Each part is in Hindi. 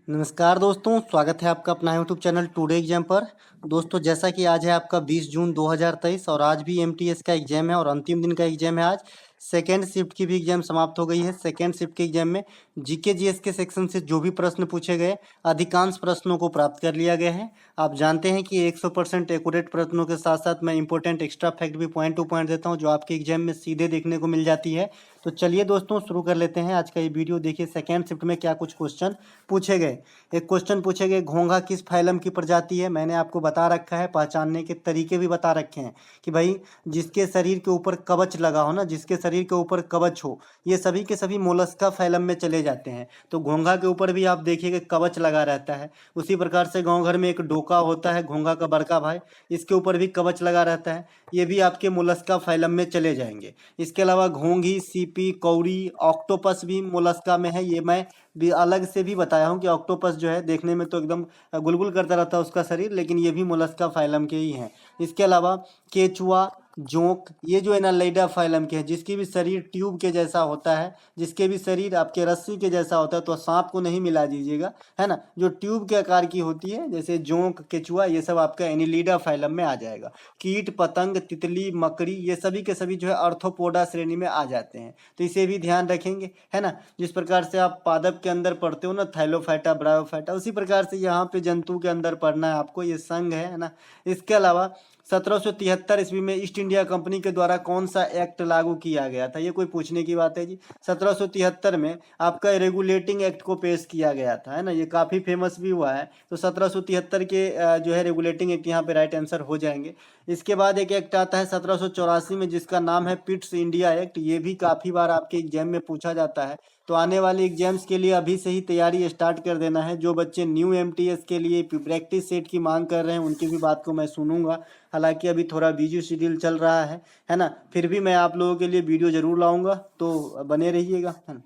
नमस्कार दोस्तों, स्वागत है आपका अपना यूट्यूब चैनल टुडे एग्जाम पर। दोस्तों, जैसा कि आज है आपका 20 जून 2023 और आज भी एमटीएस का एग्जाम है और अंतिम दिन का एग्जाम है। आज सेकेंड शिफ्ट की भी एग्जाम समाप्त हो गई है। सेकेंड शिफ्ट के एग्जाम में जीके जीएस के सेक्शन से जो भी प्रश्न पूछे गए, अधिकांश प्रश्नों को प्राप्त कर लिया गया है। आप जानते हैं कि 100% एक्यूरेट प्रश्नों के साथ साथ मैं इंपॉर्टेंट एक्स्ट्रा फैक्ट भी पॉइंट टू पॉइंट देता हूं, जो आपके एग्जाम में सीधे देखने को मिल जाती है। तो चलिए दोस्तों, शुरू कर लेते हैं आज का ये वीडियो। देखिए सेकेंड शिफ्ट में क्या कुछ क्वेश्चन पूछे गए। एक क्वेश्चन पूछे गए, घोंघा किस फाइलम की प्रजाति है। मैंने आपको बता रखा है, पहचानने के तरीके भी बता रखे हैं कि भाई जिसके शरीर के ऊपर कवच लगा हो ना, जिसके शरीर के ऊपर कवच हो, ये सभी के सभी मोलस्का फाइलम में चले जाते हैं। तो घोंघा के ऊपर भी आप देखिएगा कवच लगा रहता है। उसी प्रकार से गांव घर में एक डोका होता है, घोंघा का बड़का भाई, इसके ऊपर भी कवच लगा रहता है। ये भी आपके मोलस्का फाइलम में चले जाएंगे। इसके अलावा घोंघी, सीपी, कौड़ी, ऑक्टोपस भी मोलस्का में है। ये मैं भी अलग से भी बताया हूँ कि ऑक्टोपस जो है देखने में तो एकदम गुलगुल करता रहता है उसका शरीर, लेकिन ये भी मोलस्का फाइलम के ही हैं। इसके अलावा केचुआ, जोंक, ये जो एनालिडा फाइलम के हैं, जिसकी भी शरीर ट्यूब के जैसा होता है, जिसके भी शरीर आपके रस्सी के जैसा होता है। तो सांप को नहीं मिला दीजिएगा, है ना। जो ट्यूब के आकार की होती है, जैसे जोंक, केचुआ, ये सब आपका एनिलिडा फाइलम में आ जाएगा। कीट, पतंग, तितली, मकड़ी, ये सभी के सभी जो है आर्थ्रोपोडा श्रेणी में आ जाते हैं। तो इसे भी ध्यान रखेंगे, है ना। जिस प्रकार से आप पादप के अंदर पढ़ते हो ना, थाइलोफाइटा, ब्रायोफाइटा, उसी प्रकार से यहाँ पे जंतु के अंदर पढ़ना है आपको। ये संघ है ना। इसके अलावा 1773 ईस्वी में ईस्ट इंडिया कंपनी के द्वारा कौन सा एक्ट लागू किया गया था। ये कोई पूछने की बात है जी। 1773 में आपका रेगुलेटिंग एक्ट को पेश किया गया था, है ना। ये काफ़ी फेमस भी हुआ है। तो 1773 के जो है रेगुलेटिंग एक्ट यहाँ पे राइट आंसर हो जाएंगे। इसके बाद एक एक्ट आता है 1784 में, जिसका नाम है पिट्स इंडिया एक्ट। ये भी काफ़ी बार आपके एग्जाम में पूछा जाता है। तो आने वाले एग्जाम्स के लिए अभी से ही तैयारी स्टार्ट कर देना है। जो बच्चे न्यू एमटीएस के लिए प्रैक्टिस सेट की मांग कर रहे हैं, उनकी भी बात को मैं सुनूंगा। हालांकि अभी थोड़ा बिजी शेड्यूल चल रहा है ना। फिर भी मैं आप लोगों के लिए वीडियो जरूर लाऊंगा, तो बने रहिएगा, है ना।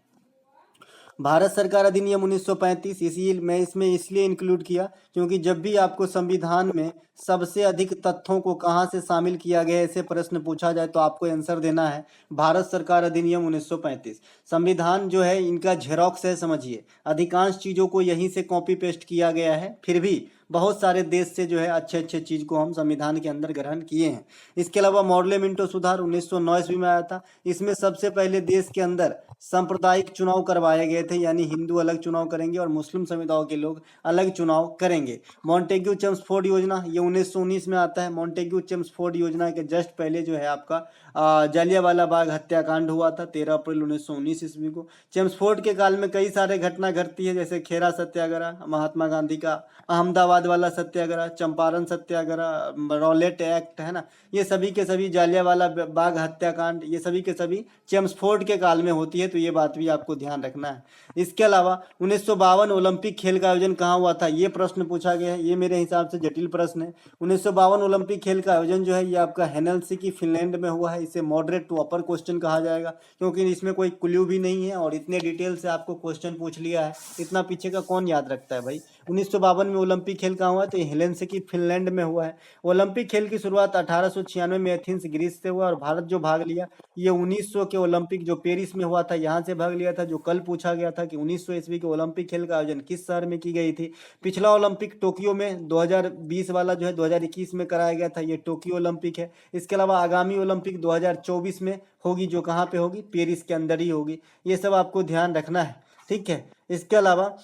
भारत सरकार अधिनियम 1935, इसी मैं इसमें इसलिए इंक्लूड किया क्योंकि जब भी आपको संविधान में सबसे अधिक तथ्यों को कहाँ से शामिल किया गया है, ऐसे प्रश्न पूछा जाए तो आपको आंसर देना है भारत सरकार अधिनियम 1935। संविधान जो है इनका झेरॉक्स है, समझिए। अधिकांश चीज़ों को यहीं से कॉपी पेस्ट किया गया है, फिर भी बहुत सारे देश से जो है अच्छे अच्छे चीज़ को हम संविधान के अंदर ग्रहण किए हैं। इसके अलावा मॉडल मिंटो सुधार 1909 ईस्वी में आया था। इसमें सबसे पहले देश के अंदर सांप्रदायिक चुनाव करवाए गए थे, यानी हिंदू अलग चुनाव करेंगे और मुस्लिम समुदायों के लोग अलग चुनाव करेंगे। मॉन्टेग्यू चेम्सफोर्ड योजना, ये 1919 में आता है। मॉन्टेग्यू चेम्सफोर्ड योजना के जस्ट पहले जो है आपका जलियांवाला बाग हत्याकांड हुआ था 13 अप्रैल 1919 ईस्वी को। चेम्सफोर्ड के काल में कई सारे घटना घटती है, जैसे खेरा सत्याग्रह, महात्मा गांधी का अहमदाबाद वाला सत्याग्रह, चंपारण सत्याग्रह, रॉलेट एक्ट, है ना। ये सभी के सभी, जलियांवाला बाग हत्याकांड, ये सभी के सभी चेम्सफोर्ड के काल में होती है। तो ये बात भी आपको ध्यान रखना है। इसके अलावा 1952 ओलंपिक खेल का आयोजन कहाँ हुआ था, ये प्रश्न पूछा गया है। ये मेरे हिसाब से जटिल प्रश्न है। 1952 ओलंपिक खेल का आयोजन जो है ये आपका हेलसिंकी फिनलैंड में हुआ है। इसे मॉडरेट टू अपर क्वेश्चन कहा जाएगा, क्योंकि इसमें कोई क्लू भी नहीं है और इतने डिटेल से आपको क्वेश्चन पूछ लिया है, इतना पीछे का कौन याद रखता है भाई। 1952 में ओलंपिक खेल कहाँ हुआ, तो हेलसिंकी फिनलैंड में हुआ है। ओलंपिक खेल की शुरुआत 1896 में एथेंस ग्रीस से हुआ और भारत जो भाग लिया, ये 1900 के ओलंपिक जो पेरिस में हुआ था, यहाँ से भाग लिया था। जो कल पूछा गया था कि 1900 ईस्वी के ओलंपिक खेल का आयोजन किस शहर में की गई थी। पिछला ओलंपिक टोक्यो में 2020 वाला जो है 2021 में कराया गया था, ये टोक्यो ओलंपिक है। इसके अलावा आगामी ओलंपिक 2024 में होगी, जो कहाँ पे होगी, पेरिस के अंदर ही होगी। ये सब आपको ध्यान रखना है, ठीक है। इसके अलावा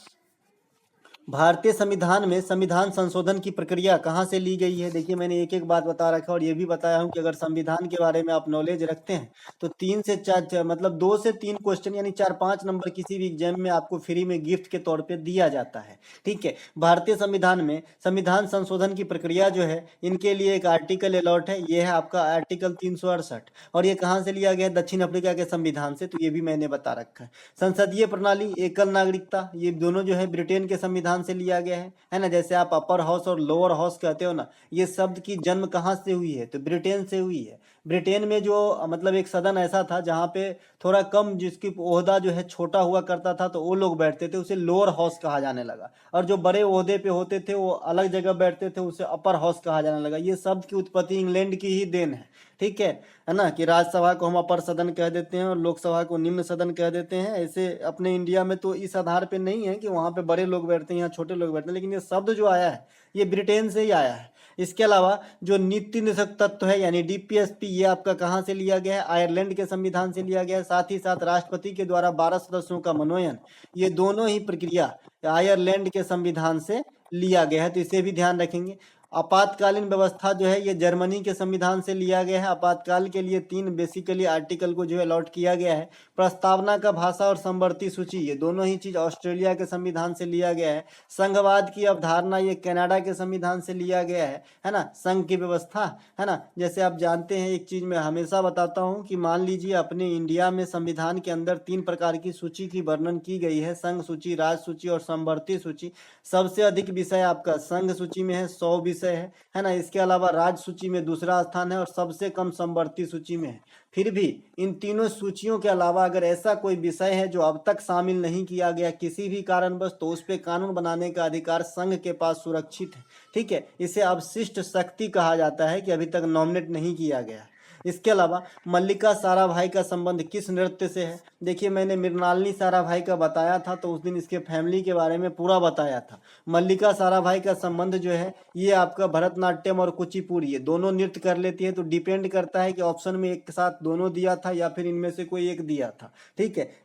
भारतीय संविधान में संविधान संशोधन की प्रक्रिया कहाँ से ली गई है। देखिए मैंने एक एक बात बता रखा है और ये भी बताया हूँ कि अगर संविधान के बारे में आप नॉलेज रखते हैं तो 3 से 4 मतलब 2 से 3 क्वेश्चन यानी 4-5 नंबर किसी भी एग्जाम में आपको फ्री में गिफ्ट के तौर पे दिया जाता है, ठीक है। भारतीय संविधान में संविधान संशोधन की प्रक्रिया जो है, इनके लिए एक आर्टिकल अलॉट है। ये है आपका आर्टिकल 368 और ये कहाँ से लिया गया है, दक्षिण अफ्रीका के संविधान से। तो ये भी मैंने बता रखा है। संसदीय प्रणाली, एकल नागरिकता, ये दोनों जो है ब्रिटेन के संविधान से लिया गया है ना। जैसे आप अपर हाउस और लोअर हाउस कहते हो ना, ये शब्द की जन्म कहाँ से हुई है, तो ब्रिटेन से हुई है। ब्रिटेन में जो मतलब एक सदन ऐसा था जहाँ पे थोड़ा कम जिसकी ओहदा जो है छोटा हुआ करता था तो वो लोग बैठते थे, उसे लोअर हाउस कहा जाने लगा। और जो बड़े ओहदे पे होते थे वो अलग जगह बैठते थे, उसे अपर हाउस कहा जाने लगा। ये शब्द की उत्पत्ति इंग्लैंड की ही देन है ना, कि राज्यसभा को हम अपर सदन कह देते हैं और लोकसभा को निम्न सदन कह देते हैं। ऐसे अपने इंडिया में तो इस आधार पे नहीं है कि वहाँ पे बड़े लोग बैठते हैं यहाँ छोटे लोग बैठते हैं, लेकिन ये शब्द जो आया है ये ब्रिटेन से ही आया है। इसके अलावा जो नीति निषेध तत्व है यानी डीपीएसपी, ये आपका कहाँ से लिया गया है? आयरलैंड के संविधान से लिया गया है। साथ ही साथ राष्ट्रपति के द्वारा 12 सदस्यों का मनोनयन, ये दोनों ही प्रक्रिया आयरलैंड के संविधान से लिया गया है, तो इसे भी ध्यान रखेंगे। आपातकालीन व्यवस्था जो है ये जर्मनी के संविधान से लिया गया है। आपातकाल के लिए 3 बेसिकली आर्टिकल को जो है अलॉट किया गया है। प्रस्तावना का भाषा और समवर्ती सूची, ये दोनों ही चीज ऑस्ट्रेलिया के संविधान से लिया गया है। संघवाद की अवधारणा ये कनाडा के संविधान से लिया गया है ना। संघ की व्यवस्था, है ना, जैसे आप जानते हैं एक चीज मैं हमेशा बताता हूँ कि मान लीजिए अपने इंडिया में संविधान के अंदर 3 प्रकार की सूची की वर्णन की गई है, संघ सूची, राज सूची और समवर्ती सूची। सबसे अधिक विषय आपका संघ सूची में है, 100 विषय है ना। इसके अलावा राज्य सूची में दूसरा स्थान है और सबसे कम समवर्ती सूची में है। फिर भी इन तीनों सूचियों के अलावा अगर ऐसा कोई विषय है जो अब तक शामिल नहीं किया गया किसी भी कारणवश, तो उस पर कानून बनाने का अधिकार संघ के पास सुरक्षित है। इसे अवशिष्ट शक्ति कहा जाता है कि अभी तक नॉमिनेट नहीं किया गया। इसके अलावा मल्लिका साराभाई का संबंध किस नृत्य से है? देखिए मैंने मृणालिनी साराभाई का बताया था तो उस दिन इसके फैमिली के बारे में पूरा बताया था। मल्लिका साराभाई का संबंध जो है ये आपका भरतनाट्यम और कुचिपुड़ी, ये दोनों नृत्य कर लेती है। तो डिपेंड करता है कि ऑप्शन में एक साथ दोनों दिया था या फिर इनमें से कोई एक दिया था।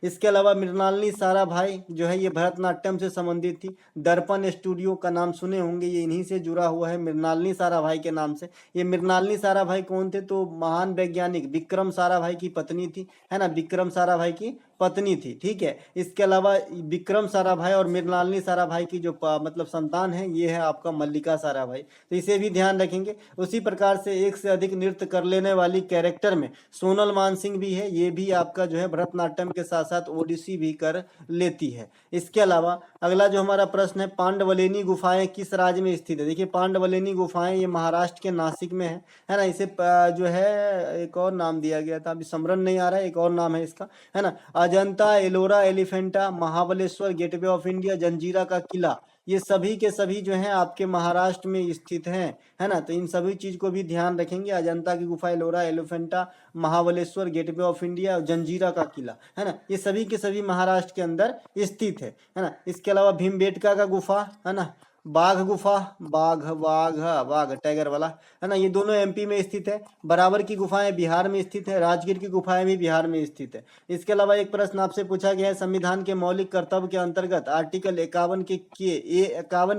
इसके अलावा मृणालिनी साराभाई जो है ये भरतनाट्यम से संबंधित थी। दर्पण स्टूडियो का नाम सुने होंगे, ये इन्हीं से जुड़ा हुआ है मृणालिनी साराभाई के नाम से। ये मृणालिनी साराभाई कौन थे? तो महान वैज्ञानिक विक्रम साराभाई की पत्नी थी, है ना, विक्रम साराभाई की पत्नी थी। इसके अलावा विक्रम साराभाई और मृणालिनी साराभाई की जो मतलब संतान है ये है आपका मल्लिका साराभाई, तो इसे भी ध्यान रखेंगे। उसी प्रकार से एक से अधिक नृत्य कर लेने वाली कैरेक्टर में सोनल मानसिंह भी है, ये भी आपका जो है भरतनाट्यम के साथ साथ ओडिसी भी कर लेती है। इसके अलावा अगला जो हमारा प्रश्न है, पांडवलेनी गुफाएं किस राज्य में स्थित है? देखिए पांडवलेनी गुफाएं ये महाराष्ट्र के नासिक में है ना। इसे जो है एक और नाम दिया गया था, अभी स्मरण नहीं आ रहा है, एक और नाम है इसका, है ना। Ajanta, Ellora, Elephanta, Mahabaleshwar, Gateway of India, Janjira का किला, ये सभी के सभी जो हैं आपके महाराष्ट्र में स्थित हैं, है ना। तो इन सभी चीज को भी ध्यान रखेंगे। अजंता की गुफा, Ellora, Elephanta, Mahabaleshwar, Gateway of India और जंजीरा का किला, है ना, ये सभी के सभी महाराष्ट्र के अंदर स्थित है ना। इसके अलावा भीमबेटका का गुफा, है ना, बाघ गुफा, बाघ टाइगर वाला, है ना, ये दोनों एमपी में स्थित है। बराबर की गुफाएं बिहार में स्थित है। राजगीर की गुफाएं भी बिहार में स्थित है। इसके अलावा एक प्रश्न आपसे पूछा गया है, संविधान के मौलिक कर्तव्य के अंतर्गत आर्टिकल 51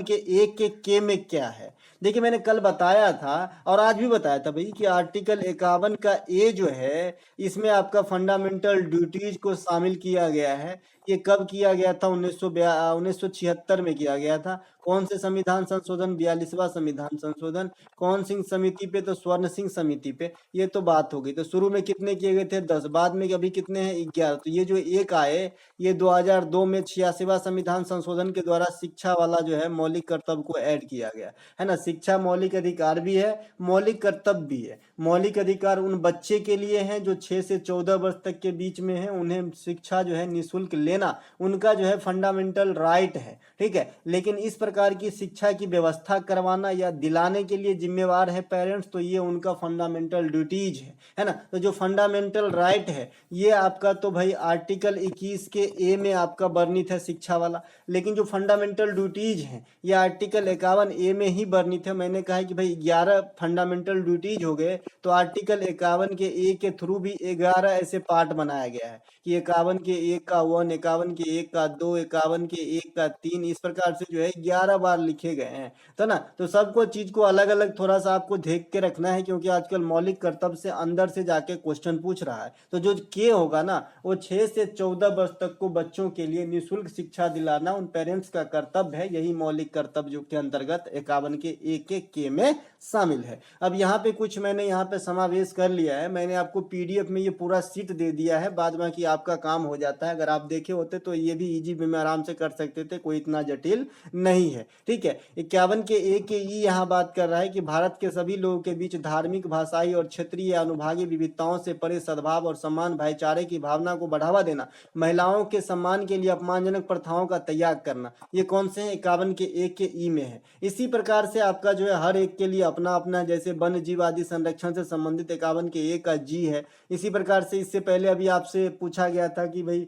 के एक के में क्या है? देखिए मैंने कल बताया था और आज भी बताया था भाई कि आर्टिकल 51 का ए जो है इसमें आपका फंडामेंटल ड्यूटीज को शामिल किया गया है। ये कब किया गया था? 1976 में किया गया था। कौन से संविधान संशोधन? 42वां संविधान संशोधन। कौन सिंह समिति पे? तो स्वर्ण सिंह समिति पे। ये तो बात हो गई। तो शुरू में कितने किए गए थे? 10। बाद में अभी कितने हैं? 11। तो ये जो एक आए ये 2002 में 86वां संविधान संशोधन के द्वारा शिक्षा वाला जो है मौलिक कर्तव्य को ऐड किया गया, है ना। शिक्षा मौलिक अधिकार भी है, मौलिक कर्तव्य भी है। मौलिक अधिकार उन बच्चे के लिए हैं जो 6 से 14 वर्ष तक के बीच में है, उन्हें शिक्षा जो है निःशुल्क लेना उनका जो है फंडामेंटल राइट है, ठीक है। लेकिन इस प्रकार की शिक्षा की व्यवस्था करवाना या दिलाने के लिए जिम्मेवार है पेरेंट्स, तो ये उनका फंडामेंटल ड्यूटीज है ना। तो जो फंडामेंटल राइट है ये आपका तो भाई आर्टिकल 21 के ए में आपका वर्णित है शिक्षा वाला। लेकिन जो फंडामेंटल ड्यूटीज हैं ये आर्टिकल 51 ए में ही वर्णित है। मैंने कहा कि भाई 11 फंडामेंटल ड्यूटीज हो गए, तो आर्टिकल 51 के ए के थ्रू भी 11 ऐसे पार्ट बनाया गया है कि 51 के 1 का 1, 51 के 1 का 2, 51 के 1 का 3, इस प्रकार से जो है 11 बार लिखे गए हैं, तो ना। तो सबको चीज को अलग अलग थोड़ा सा आपको देख के रखना है, क्योंकि आजकल मौलिक कर्तव्य से अंदर से जाके क्वेश्चन पूछ रहा है। तो जो के होगा ना वो 6 से 14 वर्ष तक को बच्चों के लिए निःशुल्क शिक्षा दिलाना उन पेरेंट्स का कर्तव्य है। यही मौलिक कर्तव्य जो के अंतर्गत 51 के एक के में शामिल है। अब यहाँ पे कुछ मैंने यहाँ पे समावेश कर लिया है। मैंने आपको पीडीएफ में ये पूरा सीट दे दिया है, बाद बाकी आपका काम हो जाता है। अगर आप देखे होते तो ये भी इजी वे में आराम से कर सकते थे, कोई इतना जटिल नहीं है। ठीक है, 51 के ए के ई यहाँ बात कर रहा है कि भारत के सभी लोगों के बीच धार्मिक, भाषाई और क्षेत्रीय अनुभागीय विविधताओं से परे सद्भाव और सम्मान, भाईचारे की भावना को बढ़ावा देना, महिलाओं के सम्मान के लिए अपमानजनक प्रथाओं का त्याग करना। ये कौन से हैं? 51 के ए के ई में है। इसी प्रकार से आपका जो है हर एक के लिए अपना अपना, जैसे वन्य जीव आदि संरक्षण से संबंधित 51 के ए का जी है। इसी प्रकार से इससे पहले अभी आपसे पूछा गया था कि भाई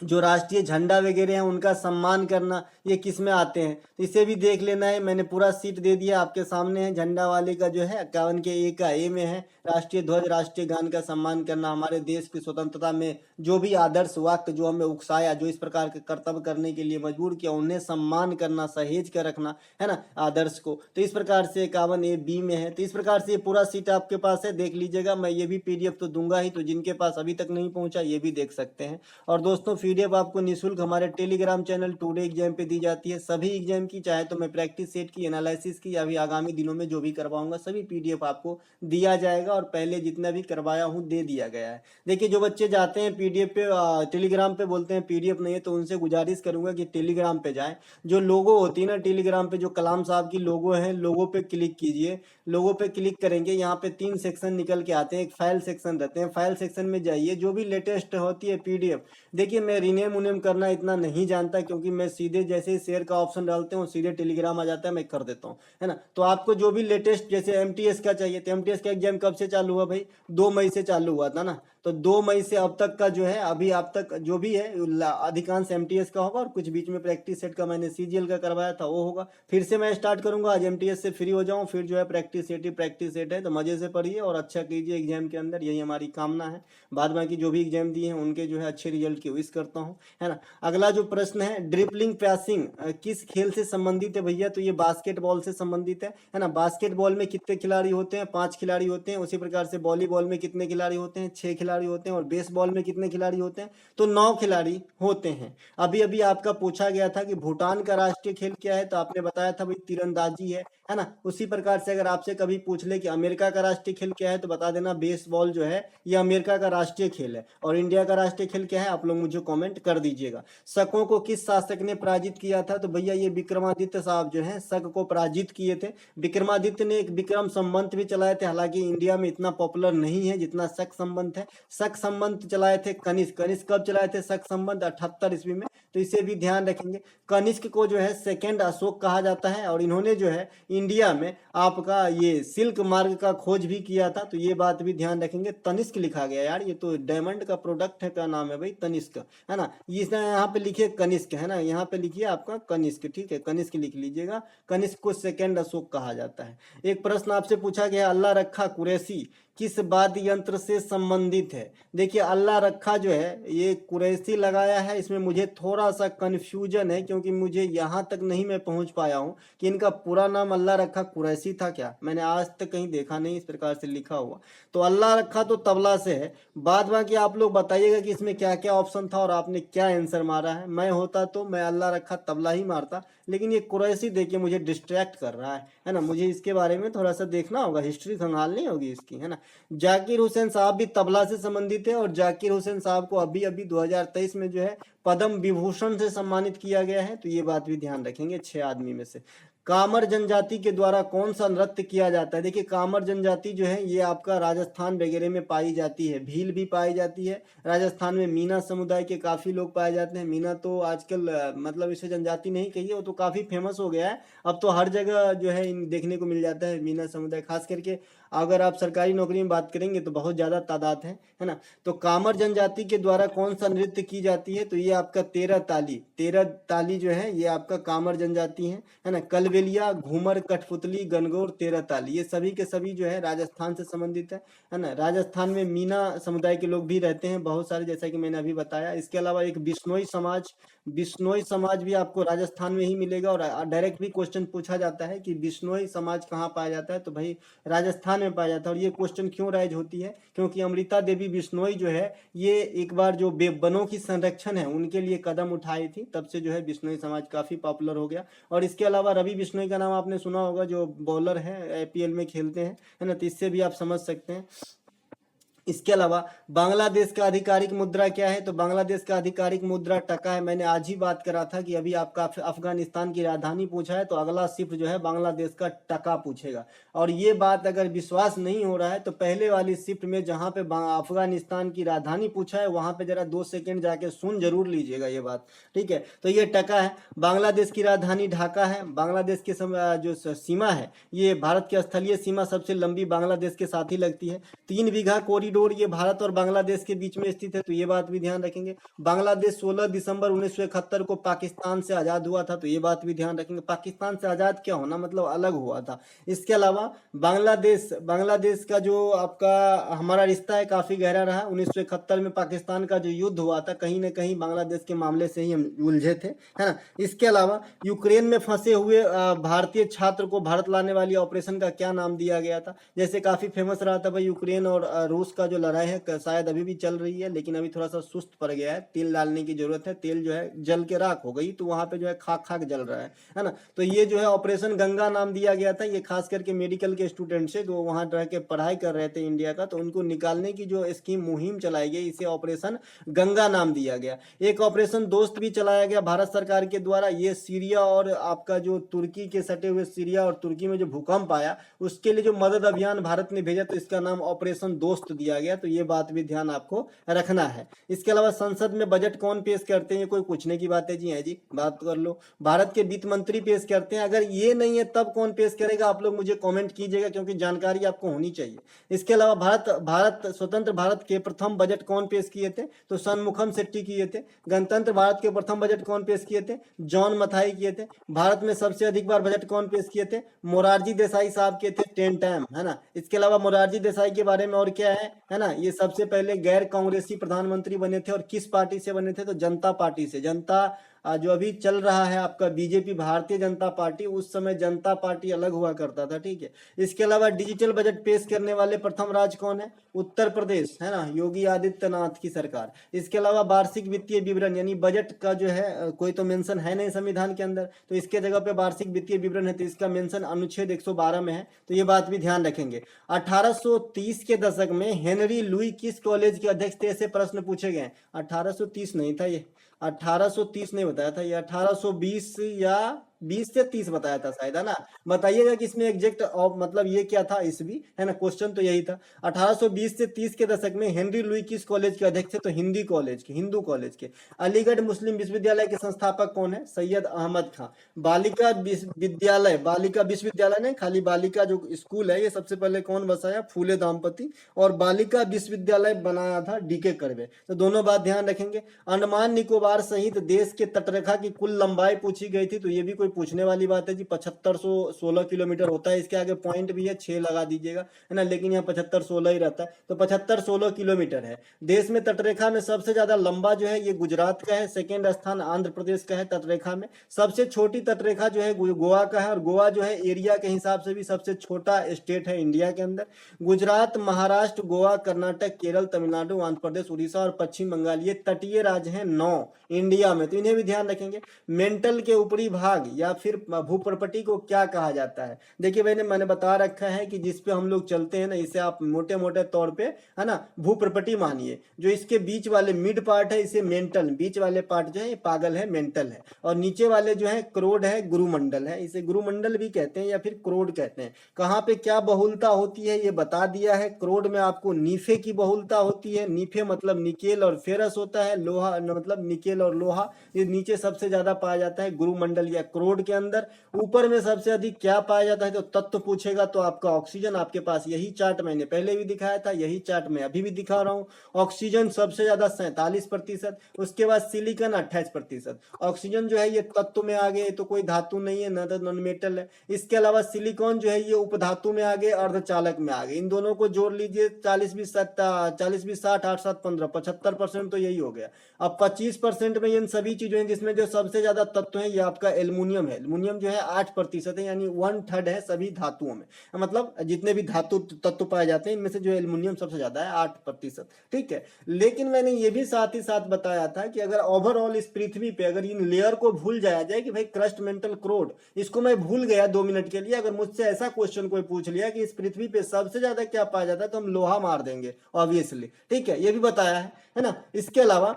जो राष्ट्रीय झंडा वगैरह हैं उनका सम्मान करना, ये किस में आते हैं, तो इसे भी देख लेना है। मैंने पूरा सीट दे दिया आपके सामने है। झंडा वाले का जो है 51 के ए का ए में है, राष्ट्रीय ध्वज, राष्ट्रीय गान का सम्मान करना, हमारे देश की स्वतंत्रता में जो भी आदर्श वाक्य जो हमें उकसाया, जो इस प्रकार के कर्तव्य करने के लिए मजबूर किया, उन्हें सम्मान करना, सहेज कर रखना है ना आदर्श को। तो इस प्रकार से 51 ए बी में है। तो इस प्रकार से ये पूरा सीट आपके पास है, देख लीजिएगा। मैं ये भी पीडीएफ तो दूंगा ही, तो जिनके पास अभी तक नहीं पहुंचा ये भी देख सकते हैं। और दोस्तों पीडीएफ आपको निःशुल्क हमारे टेलीग्राम चैनल टुडे एग्जाम पे दी जाती है, सभी एग्जाम की, चाहे तो मैं प्रैक्टिस सेट की, एनालिसिस की, अभी आगामी दिनों में जो भी करवाऊंगा सभी पीडीएफ आपको दिया जाएगा, और पहले जितना भी करवाया हूं दे दिया गया है। देखिए जो बच्चे जाते हैं पीडीएफ पे, टेलीग्राम पे बोलते हैं पीडीएफ नहीं है, तो उनसे गुजारिश करूंगा कि टेलीग्राम पे जाएं। जो लोगो होती है ना टेलीग्राम पे, जो कलाम साहब की लोगो है, लोगो पे क्लिक कीजिए। लोगो पे क्लिक करेंगे, यहाँ पे 3 सेक्शन निकल के आते हैं। एक फाइल सेक्शन रहते हैं, फाइल सेक्शन में जाइए, जो भी लेटेस्ट होती है पीडीएफ। देखिए मैं रीनेम उनेम करना इतना नहीं जानता, क्योंकि मैं सीधे जैसे ही शेयर का ऑप्शन डालते हूँ सीधे टेलीग्राम आ जाता है, मैं कर देता हूँ, है ना। तो आपको जो भी लेटेस्ट, जैसे एमटीएस का चाहिए, तो एमटीएस का एग्जाम कब से चालू हुआ भाई? 2 मई से चालू हुआ था ना। तो 2 मई से अब तक का जो है, अभी अब तक जो भी है अधिकांश एमटीएस का होगा, और कुछ बीच में प्रैक्टिस सेट का मैंने सीजीएल का करवाया था वो होगा। फिर से मैं स्टार्ट करूंगा, आज एमटीएस से फ्री हो जाऊं, फिर जो है प्रैक्टिस सेट ही प्रैक्टिस सेट है। तो मजे से पढ़िए और अच्छा कीजिए एग्जाम के अंदर, यही हमारी कामना है। बाद बाकी जो भी एग्जाम दिए हैं उनके जो है अच्छे रिजल्ट की विश करता हूँ, है ना। अगला जो प्रश्न है, ड्रिपलिंग पैसिंग किस खेल से संबंधित है भैया? तो ये बास्केटबॉल से संबंधित है ना। बास्केटबॉल में कितने खिलाड़ी होते हैं? 5 खिलाड़ी होते हैं। उसी प्रकार से वॉलीबॉल में कितने खिलाड़ी होते हैं? 6 खिलाड़ी होते हैं। और बेसबॉल में कितने खिलाड़ी होते हैं? तो 9 खिलाड़ी होते हैं। अभी अभी आपका पूछा गया था कि भूटान का राष्ट्रीय खेल क्या है, तो आपने बताया था भाई तीरंदाजी है ना। उसी प्रकार से अगर आपसे कभी पूछ ले कि अमेरिका का राष्ट्रीय खेल क्या है, तो बता देना बेसबॉल जो है ये अमेरिका का राष्ट्रीय खेल है। और इंडिया का राष्ट्रीय खेल क्या है, आप लोग मुझे कमेंट कर दीजिएगा। शकों को किस शासक ने पराजित किया था? तो भैया ये विक्रमादित्य साहब जो है शक को पराजित किए थे। विक्रमादित्य ने एक विक्रम संबंध भी चलाए थे, हालांकि इंडिया में इतना पॉपुलर नहीं है जितना शक संबंध है। शक संबंध चलाए थे कनिष्क। कनिष्क कब चलाए थे शक संबंध? 78 ईस्वी में। तो इसे भी ध्यान रखेंगे। कनिष्क को जो है सेकेंड अशोक कहा जाता है, और इन्होंने जो है इंडिया में आपका ये सिल्क मार्ग का खोज भी किया था, तो ये बात भी ध्यान रखेंगे। तनिष्क लिखा गया यार, ये तो डायमंड का प्रोडक्ट है, क्या नाम है भाई? तनिष्क, है ना। इसने यहाँ पे लिखिए कनिष्क, है ना, यहाँ पे लिखिए आपका कनिष्क, ठीक है, कनिष्क लिख लीजिएगा। कनिष्क को सेकेंड अशोक कहा जाता है। एक प्रश्न आपसे पूछा गया, अल्लाह रखा कुरैशी किस वाद्य यंत्र से संबंधित है? देखिए अल्लाह रखा जो है ये कुरैशी लगाया है, इसमें मुझे थोड़ा सा कंफ्यूजन है, क्योंकि मुझे यहाँ तक नहीं मैं पहुँच पाया हूँ कि इनका पूरा नाम अल्लाह रखा कुरैशी था क्या। मैंने आज तक कहीं देखा नहीं इस प्रकार से लिखा हुआ। तो अल्लाह रखा तो तबला से है। बाद बाकी आप लोग बताइएगा कि इसमें क्या क्या ऑप्शन था और आपने क्या आंसर मारा है। मैं होता तो मैं अल्लाह रखा तबला ही मारता, लेकिन ये कुरैशी देखिए मुझे डिस्ट्रैक्ट कर रहा है ना। मुझे इसके बारे में थोड़ा सा देखना होगा, हिस्ट्री खंगालनी होगी इसकी, है ना। जाकिर हुसैन साहब भी तबला से संबंधित है, और जाकिर हुसैन साहब को अभी अभी 2023 में जो है पद्म विभूषण से सम्मानित किया गया है, तो ये बात भी ध्यान रखेंगे 6 आदमी में से। कामर जनजाति के द्वारा कौन सा नृत्य किया जाता है? देखिए कामर जनजाति जो है ये आपका राजस्थान वगैरह में पाई जाती है, भील भी पाई जाती है राजस्थान में। मीना समुदाय के काफी लोग पाए जाते हैं। मीना तो आजकल मतलब इसे जनजाति नहीं कहिए, वो तो काफी फेमस हो गया है, अब तो हर जगह जो है देखने को मिल जाता है मीना समुदाय। खास करके अगर आप सरकारी नौकरी में बात करेंगे तो बहुत ज्यादा तादाद है ना। तो कामर जनजाति के द्वारा कौन सा नृत्य की जाती है? तो ये आपका 13 ताली, 13 ताली जो है ये आपका कामर जनजाति है ना। कलबेलिया, घूमर, कठपुतली, गणगौर, 13 ताली, ये सभी के सभी जो है राजस्थान से संबंधित है ना। राजस्थान में मीना समुदाय के लोग भी रहते हैं बहुत सारे, जैसा कि मैंने अभी बताया। इसके अलावा एक बिश्नोई समाज, बिश्नोई समाज भी आपको राजस्थान में ही मिलेगा। और डायरेक्ट भी क्वेश्चन पूछा जाता है कि बिश्नोई समाज कहाँ पाया जाता है, तो भाई राजस्थान में पाया जाता है। और ये क्वेश्चन क्यों राइज होती है? क्योंकि अमृता देवी बिश्नोई जो है ये एक बार जो वनों की संरक्षण है उनके लिए कदम उठाई थी, तब से जो है बिश्नोई समाज काफी पॉपुलर हो गया। और इसके अलावा रवि बिश्नोई का नाम आपने सुना होगा, जो बॉलर है आईपीएल में खेलते हैं, है ना। तो इससे भी आप समझ सकते हैं। इसके अलावा बांग्लादेश का आधिकारिक मुद्रा क्या है? तो बांग्लादेश का आधिकारिक मुद्रा टका है। मैंने आज ही बात करा था कि अभी आपका अफगानिस्तान की राजधानी पूछा है, तो अगला शिफ्ट जो है बांग्लादेश का टका पूछेगा। और ये बात अगर विश्वास नहीं हो रहा है तो पहले वाली शिफ्ट में जहाँ पे अफगानिस्तान की राजधानी पूछा है वहाँ पे जरा 2 सेकेंड जाके सुन जरूर लीजिएगा ये बात, ठीक है। तो ये टका है। बांग्लादेश की राजधानी ढाका है। बांग्लादेश के जो सीमा है, ये भारत की स्थलीय सीमा सबसे लंबी बांग्लादेश के साथ ही लगती है। 3 बीघा कॉरिडोर ये भारत और बांग्लादेश के बीच में स्थित है, तो ये बात भी ध्यान रखेंगे। बांग्लादेश 16 दिसंबर 1971 को पाकिस्तान से आजाद हुआ था, तो ये बात भी ध्यान रखेंगे। पाकिस्तान से आजाद क्या होना, मतलब अलग हुआ था। इसके अलावा बांग्लादेश का जो आपका हमारा रिश्ता है काफी गहरा रहा। 1971 में पाकिस्तान का जो युद्ध हुआ था, कहीं ना कहीं बांग्लादेश के मामले से ही हम उलझे थे, है ना। इसके अलावा यूक्रेन में फंसे हुए भारतीय छात्र को भारत लाने वाली ऑपरेशन का क्या नाम दिया गया था? जैसे काफी फेमस रहा था भाई यूक्रेन और रूस का जो लड़ाई है, शायद अभी भी चल रही है, लेकिन अभी थोड़ा सा सुस्त पड़ गया है। तेल डालने की जरूरत है, तेल जो है जल के राख हो गई, तो वहां पे जो है खाक खाक जल रहा है ना। तो ये जो है ऑपरेशन गंगा नाम दिया गया था। ये खास करके मेडिकल के स्टूडेंट से जो वहां रह के पढ़ाई कर रहे थे इंडिया का, तो उनको निकालने की जो स्कीम मुहिम चलाई गई, इसे ऑपरेशन गंगा नाम दिया गया। एक ऑपरेशन दोस्त भी चलाया गया भारत सरकार के द्वारा। ये सीरिया और आपका जो तुर्की के सटे हुए सीरिया और तुर्की में जो भूकंप आया, उसके लिए जो मदद अभियान भारत ने भेजा, तो इसका नाम ऑपरेशन दोस्त दिया गया। तो ये बात भी ध्यान आपको रखना है। इसके अलावा संसद में बजट कौन पेश करते हैं? कोई पूछने की बात है जी? है जी, बात कर लो। भारत के वित्त मंत्री पेश करते हैं। अगर ये नहीं है तब कौन पेश करेगा? आप लोग मुझे कमेंट कीजिएगा, क्योंकि जानकारी आपको होनी चाहिए। इसके अलावा स्वतंत्र भारत के प्रथम बजट कौन पेश किए थे? तो सनमुखम सेट्टी किए थे। गणतंत्र भारत के प्रथम बजट कौन पेश किए थे? जॉन मथाई किए थे। भारत में सबसे अधिक बार बजट कौन पेश किए थे? मोरारजी देसाई साहब के थे, 10 टाइम, है ना। इसके अलावा मोरारजी देसाई के बारे में और क्या है ना, ये सबसे पहले गैर कांग्रेसी प्रधानमंत्री बने थे। और किस पार्टी से बने थे? तो जनता पार्टी से। जनता जो अभी चल रहा है आपका बीजेपी, भारतीय जनता पार्टी, उस समय जनता पार्टी अलग हुआ करता था, ठीक है। इसके अलावा डिजिटल बजट पेश करने वाले प्रथम राज्य कौन है? उत्तर प्रदेश, है ना, योगी आदित्यनाथ की सरकार। इसके अलावा वार्षिक वित्तीय विवरण यानी बजट का जो है कोई तो मेंशन है नहीं संविधान के अंदर, तो इसके जगह पे वार्षिक वित्तीय विवरण है, तो इसका मेंशन अनुच्छेद 112 में है। तो ये बात भी ध्यान रखेंगे। 1830 के दशक में हेनरी लुई किस कॉलेज के अध्यक्ष थे? ऐसे प्रश्न पूछे गए। 1830 नहीं था ये, 1830 नहीं बताया था, ये 1820 या 20 से 30 बताया था शायद, है ना। बताइएगा कि इसमें एग्जैक्ट मतलब ये क्या था ईस्वी, है ना, क्वेश्चन तो यही था। 1820 से 30 के दशक में हेनरी लुई किस कॉलेज के अध्यक्ष थे? तो हिंदू कॉलेज के। अलीगढ़ मुस्लिम विश्वविद्यालय के संस्थापक कौन है? सैयद अहमद खां। बालिका विश्वविद्यालय नहीं, खाली बालिका जो स्कूल है, ये सबसे पहले कौन बसाया? फूले दाम्पति। और बालिका विश्वविद्यालय बनाया था डीके कर्वे। तो दोनों बात ध्यान रखेंगे। अंडमान निकोबार सहित देश के तटरेखा की कुल लंबाई पूछी गई थी, तो ये भी कोई पूछने वाली बात है जी। 7516 किलोमीटर होता है। इसके आगे पॉइंट भी है, 6 लगा दीजिएगा, है ना, लेकिन यहाँ 7516 ही रहता है। तो 7516 किलोमीटर है। देश में तटरेखा में सबसे ज्यादा लंबा जो है ये गुजरात का है। सेकेंड स्थान आंध्र प्रदेश का है तटरेखा में। सबसे छोटी तटरेखा जो है गोवा का है, और गोवा जो है एरिया के हिसाब से भी सबसे छोटा स्टेट है इंडिया के अंदर। गुजरात, महाराष्ट्र, गोवा, कर्नाटक, केरल, तमिलनाडु, आंध्र प्रदेश, उड़ीसा और पश्चिम बंगाल, ये तटीय राज्य हैं 9 इंडिया में, तो इन्हें भी ध्यान रखेंगे। मेंटल के ऊपरी भाग या फिर भूप्रपटी को क्या कहा जाता है? देखिए मैंने बता रखा है कि जिस पे हम लोग चलते हैं ना, इसे आप मोटे मोटे तौर पे, है ना, भूप्रपटी मानिए। जो इसके बीच वाले मिड पार्ट है, इसे मेंटल, बीच वाले पार्ट जो है पागल है, मेंटल है। और नीचे वाले जो है क्रोड है, गुरुमंडल है। इसे गुरुमंडल भी कहते हैं या फिर क्रोड कहते हैं। कहाँ पे क्या बहुलता होती है ये बता दिया है। क्रोड में आपको नीफे की बहुलता होती है। नीफे मतलब निकेल और फेरस होता है। लोहा मतलब निकेल और लोहा, ये नीचे सबसे ज्यादा पाया जाता है गुरुमंडल या क्रोड के अंदर। ऊपर में सबसे अधिक क्या पाया जाता है? तो तत्व पूछेगा तो आपका ऑक्सीजन। आपके पास यही चार्ट मैंने पहले भी दिखाया था, यही चार्ट मैं अभी भी दिखा रहा हूँ। ऑक्सीजन सबसे ज्यादा 47%, उसके बाद सिलिकॉन 28%। ऑक्सीजन जो है ये तत्व में आ गए, तो कोई धातु नहीं है, न तो नॉन मेटल है। इसके अलावा सिलिकॉन जो है ये उपधातु में आ गए, अर्धचालक में आ गए। इन दोनों को जोड़ लीजिए, 40-20-60 8-7-15 75% तो यही हो गया। अब 25% में इन सभी चीजों हैं जिसमें जो सबसे ज्यादा तत्व है ये आपका एल्युमिनियम एल्युमिनियम है। एल्युमिनियम जो है 8% है, यानी 1/3 है सभी धातुओं में, मतलब जितने भी धातु तत्व पाए जाते हैं इनमें से जो एल्युमिनियम सबसे ज्यादा है 8%। ठीक है, लेकिन मैंने ये भी साथ ही साथ बताया था कि अगर ओवरऑल इस पृथ्वी पे अगर इन लेयर को भूल जाया जाए कि भाई क्रस्ट मेंटल क्रोड, इसको मैं भूल गया 2 मिनट के लिए, अगर मुझसे ऐसा क्वेश्चन कोई पूछ लिया कि इस पृथ्वी पे सबसे ज्यादा क्या पाया जाता है तो हम लोहा मार देंगे ऑब्वियसली। ठीक है, ये भी बताया है ना। इसके अलावा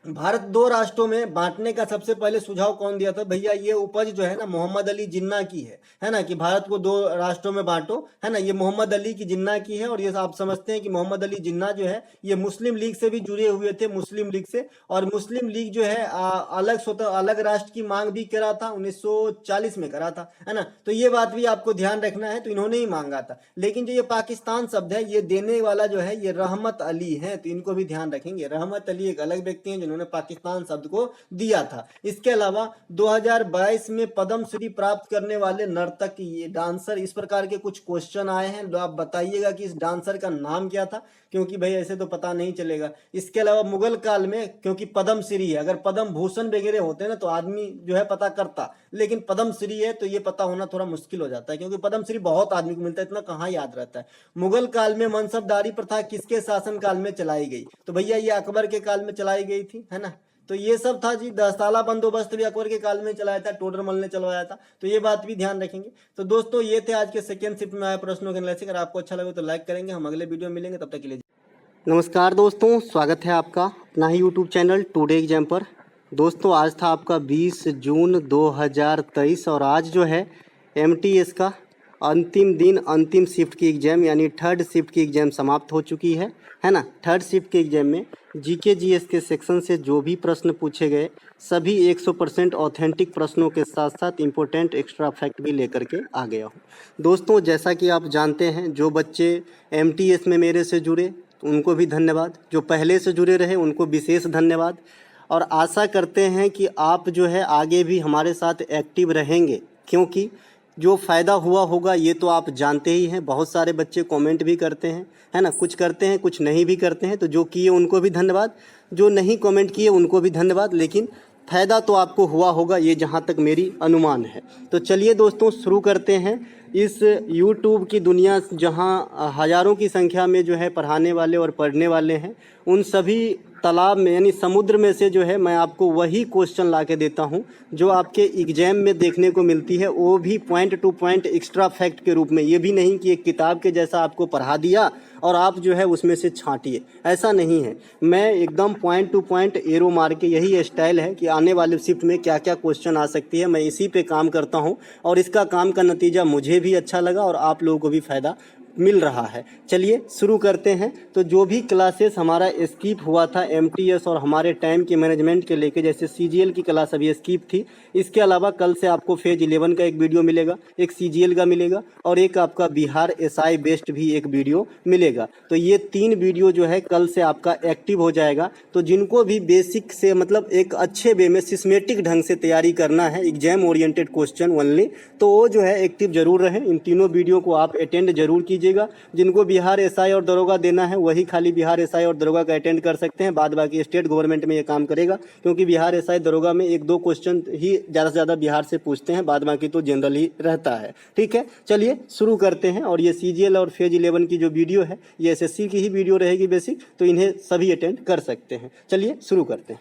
भारत 2 राष्ट्रों में बांटने का सबसे पहले सुझाव कौन दिया था? भैया ये उपज जो है ना मोहम्मद अली जिन्ना की है ना, कि भारत को 2 राष्ट्रों में बांटो, है ना, ये मोहम्मद अली की जिन्ना की है। और ये आप समझते हैं कि मोहम्मद अली जिन्ना जो है ये मुस्लिम लीग से भी जुड़े हुए थे, मुस्लिम लीग से। और मुस्लिम लीग जो है अलग स्वतः अलग राष्ट्र की मांग भी करा था, 1940 में करा था, है ना। तो ये बात भी आपको ध्यान रखना है, तो इन्होंने ही मांगा था। लेकिन जो ये पाकिस्तान शब्द है ये देने वाला जो है ये रहमत अली है, तो इनको भी ध्यान रखेंगे। रहमत अली एक अलग व्यक्ति हैं उन्होंने पाकिस्तान शब्द को दिया था। इसके अलावा 2022 में पद्म श्री प्राप्त करने वाले नर्तक, ये डांसर, इस प्रकार के कुछ क्वेश्चन आए हैं, तो आप बताइएगा कि इस डांसर का नाम क्या था, क्योंकि भाई ऐसे तो पता नहीं चलेगा। इसके अलावा मुगल काल में, क्योंकि पद्म श्री है, अगर पद्म भूषण वगैरह होते ना तो आदमी जो है पता करता, लेकिन पद्म श्री है तो ये पता होना थोड़ा मुश्किल हो जाता है, क्योंकि पद्म श्री बहुत आदमी को मिलता है, इतना कहाँ याद रहता है। मुगल काल में मनसबदारी प्रथा किसके शासन काल में चलाई गई? तो भैया ये अकबर के काल में चलाई गई थी, है ना। तो ये सब था जी। 10 ताला बंदोबस्त भी अकबर के काल में चलाया था, टोडरमल ने चलवाया था, तो ये बात भी ध्यान रखेंगे। तो दोस्तों ये थे आज के सेकंड शिफ्ट में आए प्रश्नों के एनालिसिस। अगर आपको अच्छा लगे तो लाइक करेंगे, हम अगले वीडियो में मिलेंगे, तब तक के लिए नमस्कार दोस्तों, स्वागत है आपका अपना ही यूट्यूब चैनल टुडे एग्जाम पर। दोस्तों आज था आपका 20 जून 2023 और आज जो है MTS का अंतिम दिन, अंतिम शिफ्ट की एग्ज़ाम यानी थर्ड शिफ्ट की एग्ज़ाम समाप्त हो चुकी है ना। थर्ड शिफ्ट के एग्ज़ाम में GK GS के सेक्शन से जो भी प्रश्न पूछे गए सभी 100% ऑथेंटिक प्रश्नों के साथ साथ इम्पोर्टेंट एक्स्ट्रा फैक्ट भी लेकर के आ गया हूँ। दोस्तों जैसा कि आप जानते हैं, जो बच्चे MTS में मेरे से जुड़े उनको भी धन्यवाद, जो पहले से जुड़े रहे उनको विशेष धन्यवाद। और आशा करते हैं कि आप जो है आगे भी हमारे साथ एक्टिव रहेंगे, क्योंकि जो फ़ायदा हुआ होगा ये तो आप जानते ही हैं। बहुत सारे बच्चे कमेंट भी करते हैं, है ना, कुछ करते हैं कुछ नहीं भी करते हैं, तो जो किए उनको भी धन्यवाद, जो नहीं कमेंट किए उनको भी धन्यवाद, लेकिन फ़ायदा तो आपको हुआ होगा, ये जहाँ तक मेरी अनुमान है। तो चलिए दोस्तों शुरू करते हैं। इस YouTube की दुनिया जहाँ हज़ारों की संख्या में जो है पढ़ाने वाले और पढ़ने वाले हैं, उन सभी तालाब में यानी समुद्र में से जो है मैं आपको वही क्वेश्चन ला के देता हूँ जो आपके एग्जाम में देखने को मिलती है, वो भी point two point extra fact के रूप में। ये भी नहीं कि एक किताब के जैसा आपको पढ़ा दिया और आप जो है उसमें से छांटिए, ऐसा नहीं है। मैं एकदम पॉइंट टू पॉइंट एरो मार के, यही स्टाइल है कि आने वाले शिफ्ट में क्या क्या क्वेश्चन आ सकती है, मैं इसी पे काम करता हूँ और इसका काम का नतीजा मुझे भी अच्छा लगा और आप लोगों को भी फ़ायदा मिल रहा है। चलिए शुरू करते हैं। तो जो भी क्लासेस हमारा स्किप हुआ था MTS और हमारे टाइम के मैनेजमेंट के लेके, जैसे CGL की क्लास अभी स्किप थी, इसके अलावा कल से आपको फेज 11 का एक वीडियो मिलेगा, एक CGL का मिलेगा और एक आपका बिहार SI बेस्ड भी एक वीडियो मिलेगा। तो ये 3 वीडियो जो है कल से आपका एक्टिव हो जाएगा। तो जिनको भी बेसिक से मतलब एक अच्छे वे में सिस्मेटिक ढंग से तैयारी करना है, एग्जाम ओरिएंटेड क्वेश्चन ओनली, तो वो जो है एक्टिव जरूर रहें। इन तीनों वीडियो को आप अटेंड जरूर कीजिएगा। जिनको बिहार SI और दरोगा देना है वही खाली बिहार SI और दरोगा का अटेंड कर सकते हैं, बाद बाकी स्टेट गवर्नमेंट में ये काम करेगा, क्योंकि बिहार SI दरोगा में 1-2 क्वेश्चन ही ज़्यादा से ज़्यादा बिहार से पूछते हैं, बाद बाकी तो जनरल ही रहता है। ठीक है, चलिए शुरू करते हैं। और ये CGL और फेज 11 की जो वीडियो है ये SSC की ही वीडियो रहेगी बेसिक, तो इन्हें सभी अटेंड कर सकते हैं। चलिए शुरू करते हैं।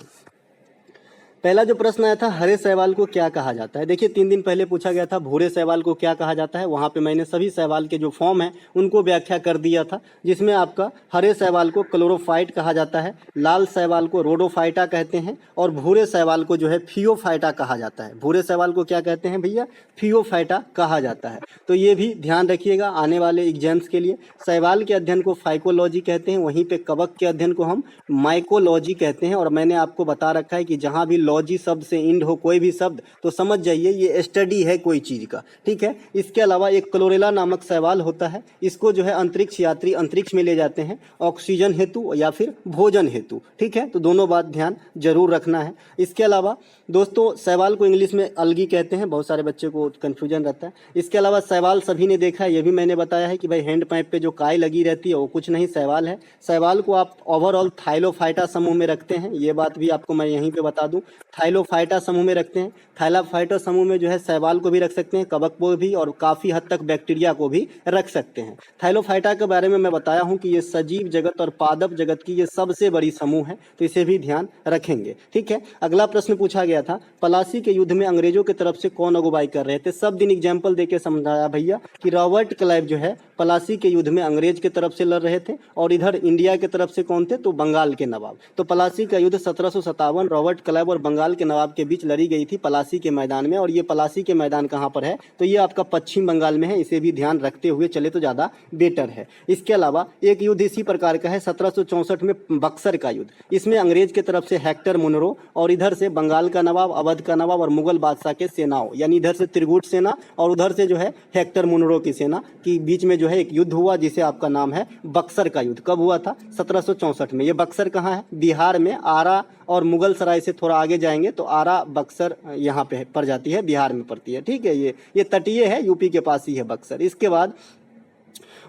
पहला जो प्रश्न आया था, हरे शैवाल को क्या कहा जाता है। देखिए 3 दिन पहले पूछा गया था भूरे शैवाल को क्या कहा जाता है, वहाँ पे मैंने सभी शैवाल के जो फॉर्म है उनको व्याख्या कर दिया था, जिसमें आपका हरे शैवाल को क्लोरोफाइट कहा जाता है, लाल शैवाल को रोडोफाइटा कहते हैं और भूरे शैवाल को जो है फियोफाइटा कहा जाता है। भूरे शैवाल को क्या कहते हैं भैया? फियोफाइटा कहा जाता है। तो ये भी ध्यान रखिएगा आने वाले एग्जाम्स के लिए। शैवाल के अध्ययन को फाइकोलॉजी कहते हैं, वहीं पे कवक के अध्ययन को हम माइकोलॉजी कहते हैं। और मैंने आपको बता रखा है कि जहाँ भी लॉजी शब्द से इंड हो कोई भी शब्द तो समझ जाइए ये स्टडी है कोई चीज का। ठीक है, इसके अलावा एक क्लोरेला नामक शैवाल होता है, इसको जो है अंतरिक्ष यात्री अंतरिक्ष में ले जाते हैं ऑक्सीजन हेतु या फिर भोजन हेतु। ठीक है, तो दोनों बात ध्यान जरूर रखना है। इसके अलावा दोस्तों शैवाल को इंग्लिश में अलगी कहते हैं, बहुत सारे बच्चे को कन्फ्यूजन रहता है। इसके अलावा शैवाल सभी ने देखा है, ये भी मैंने बताया है कि भाई हैंड पाइप पे जो काई लगी रहती है वो कुछ नहीं शैवाल है। शैवाल को आप ओवरऑल थाइलोफाइटा समूह में रखते हैं, ये बात भी आपको मैं यहीं पे बता दूं। थाइलोफाइटा समूह में रखते हैं। थाइलोफाइटा समूह में जो है शैवाल को भी रख सकते हैं, कवक को भी, और काफ़ी हद तक बैक्टीरिया को भी रख सकते हैं। थाइलोफाइटा के बारे में मैं बताया हूँ कि ये सजीव जगत और पादप जगत की ये सबसे बड़ी समूह है, तो इसे भी ध्यान रखेंगे। ठीक है, अगला प्रश्न पूछा गया था, प्लासी के युद्ध में अंग्रेजों की तरफ से कौन अगुवाई कर रहे थे? सब दिन एग्जाम्पल देके समझाया भैया कि रॉबर्ट क्लाइव जो है प्लासी के युद्ध में अंग्रेज की तरफ से लड़ रहे थे, और इधर इंडिया की तरफ से कौन थे? तो बंगाल के नवाब। तो प्लासी का युद्ध 1757 रॉबर्ट क्लाइव और बंगाल के नवाब के बीच लड़ी गई थी प्लासी के मैदान में। और ये प्लासी के मैदान कहाँ पर है? तो ये आपका पश्चिम बंगाल में है, इसे भी ध्यान रखते हुए चले तो ज़्यादा बेटर है। इसके अलावा एक युद्ध इसी प्रकार का है 1764 में बक्सर का युद्ध। इसमें अंग्रेज की तरफ से हेक्टर मुनरो और इधर से बंगाल का नवाब, अवध का नवाब और मुगल बादशाह के सेनाओं, यानी इधर से त्रिगुट सेना और उधर से जो है हेक्टर मुनरो की सेना के बीच में जो है एक युद्ध हुआ, जिसे आपका नाम है बक्सर का युद्ध। कब हुआ था? 1764 में। ये बक्सर कहाँ है? बिहार में, आरा और मुगल सराय से थोड़ा आगे जाएंगे तो आरा बक्सर यहाँ पे पड़ जाती है, बिहार में पड़ती है। ठीक है, ये तटीय है, यूपी के पास ही है बक्सर। इसके बाद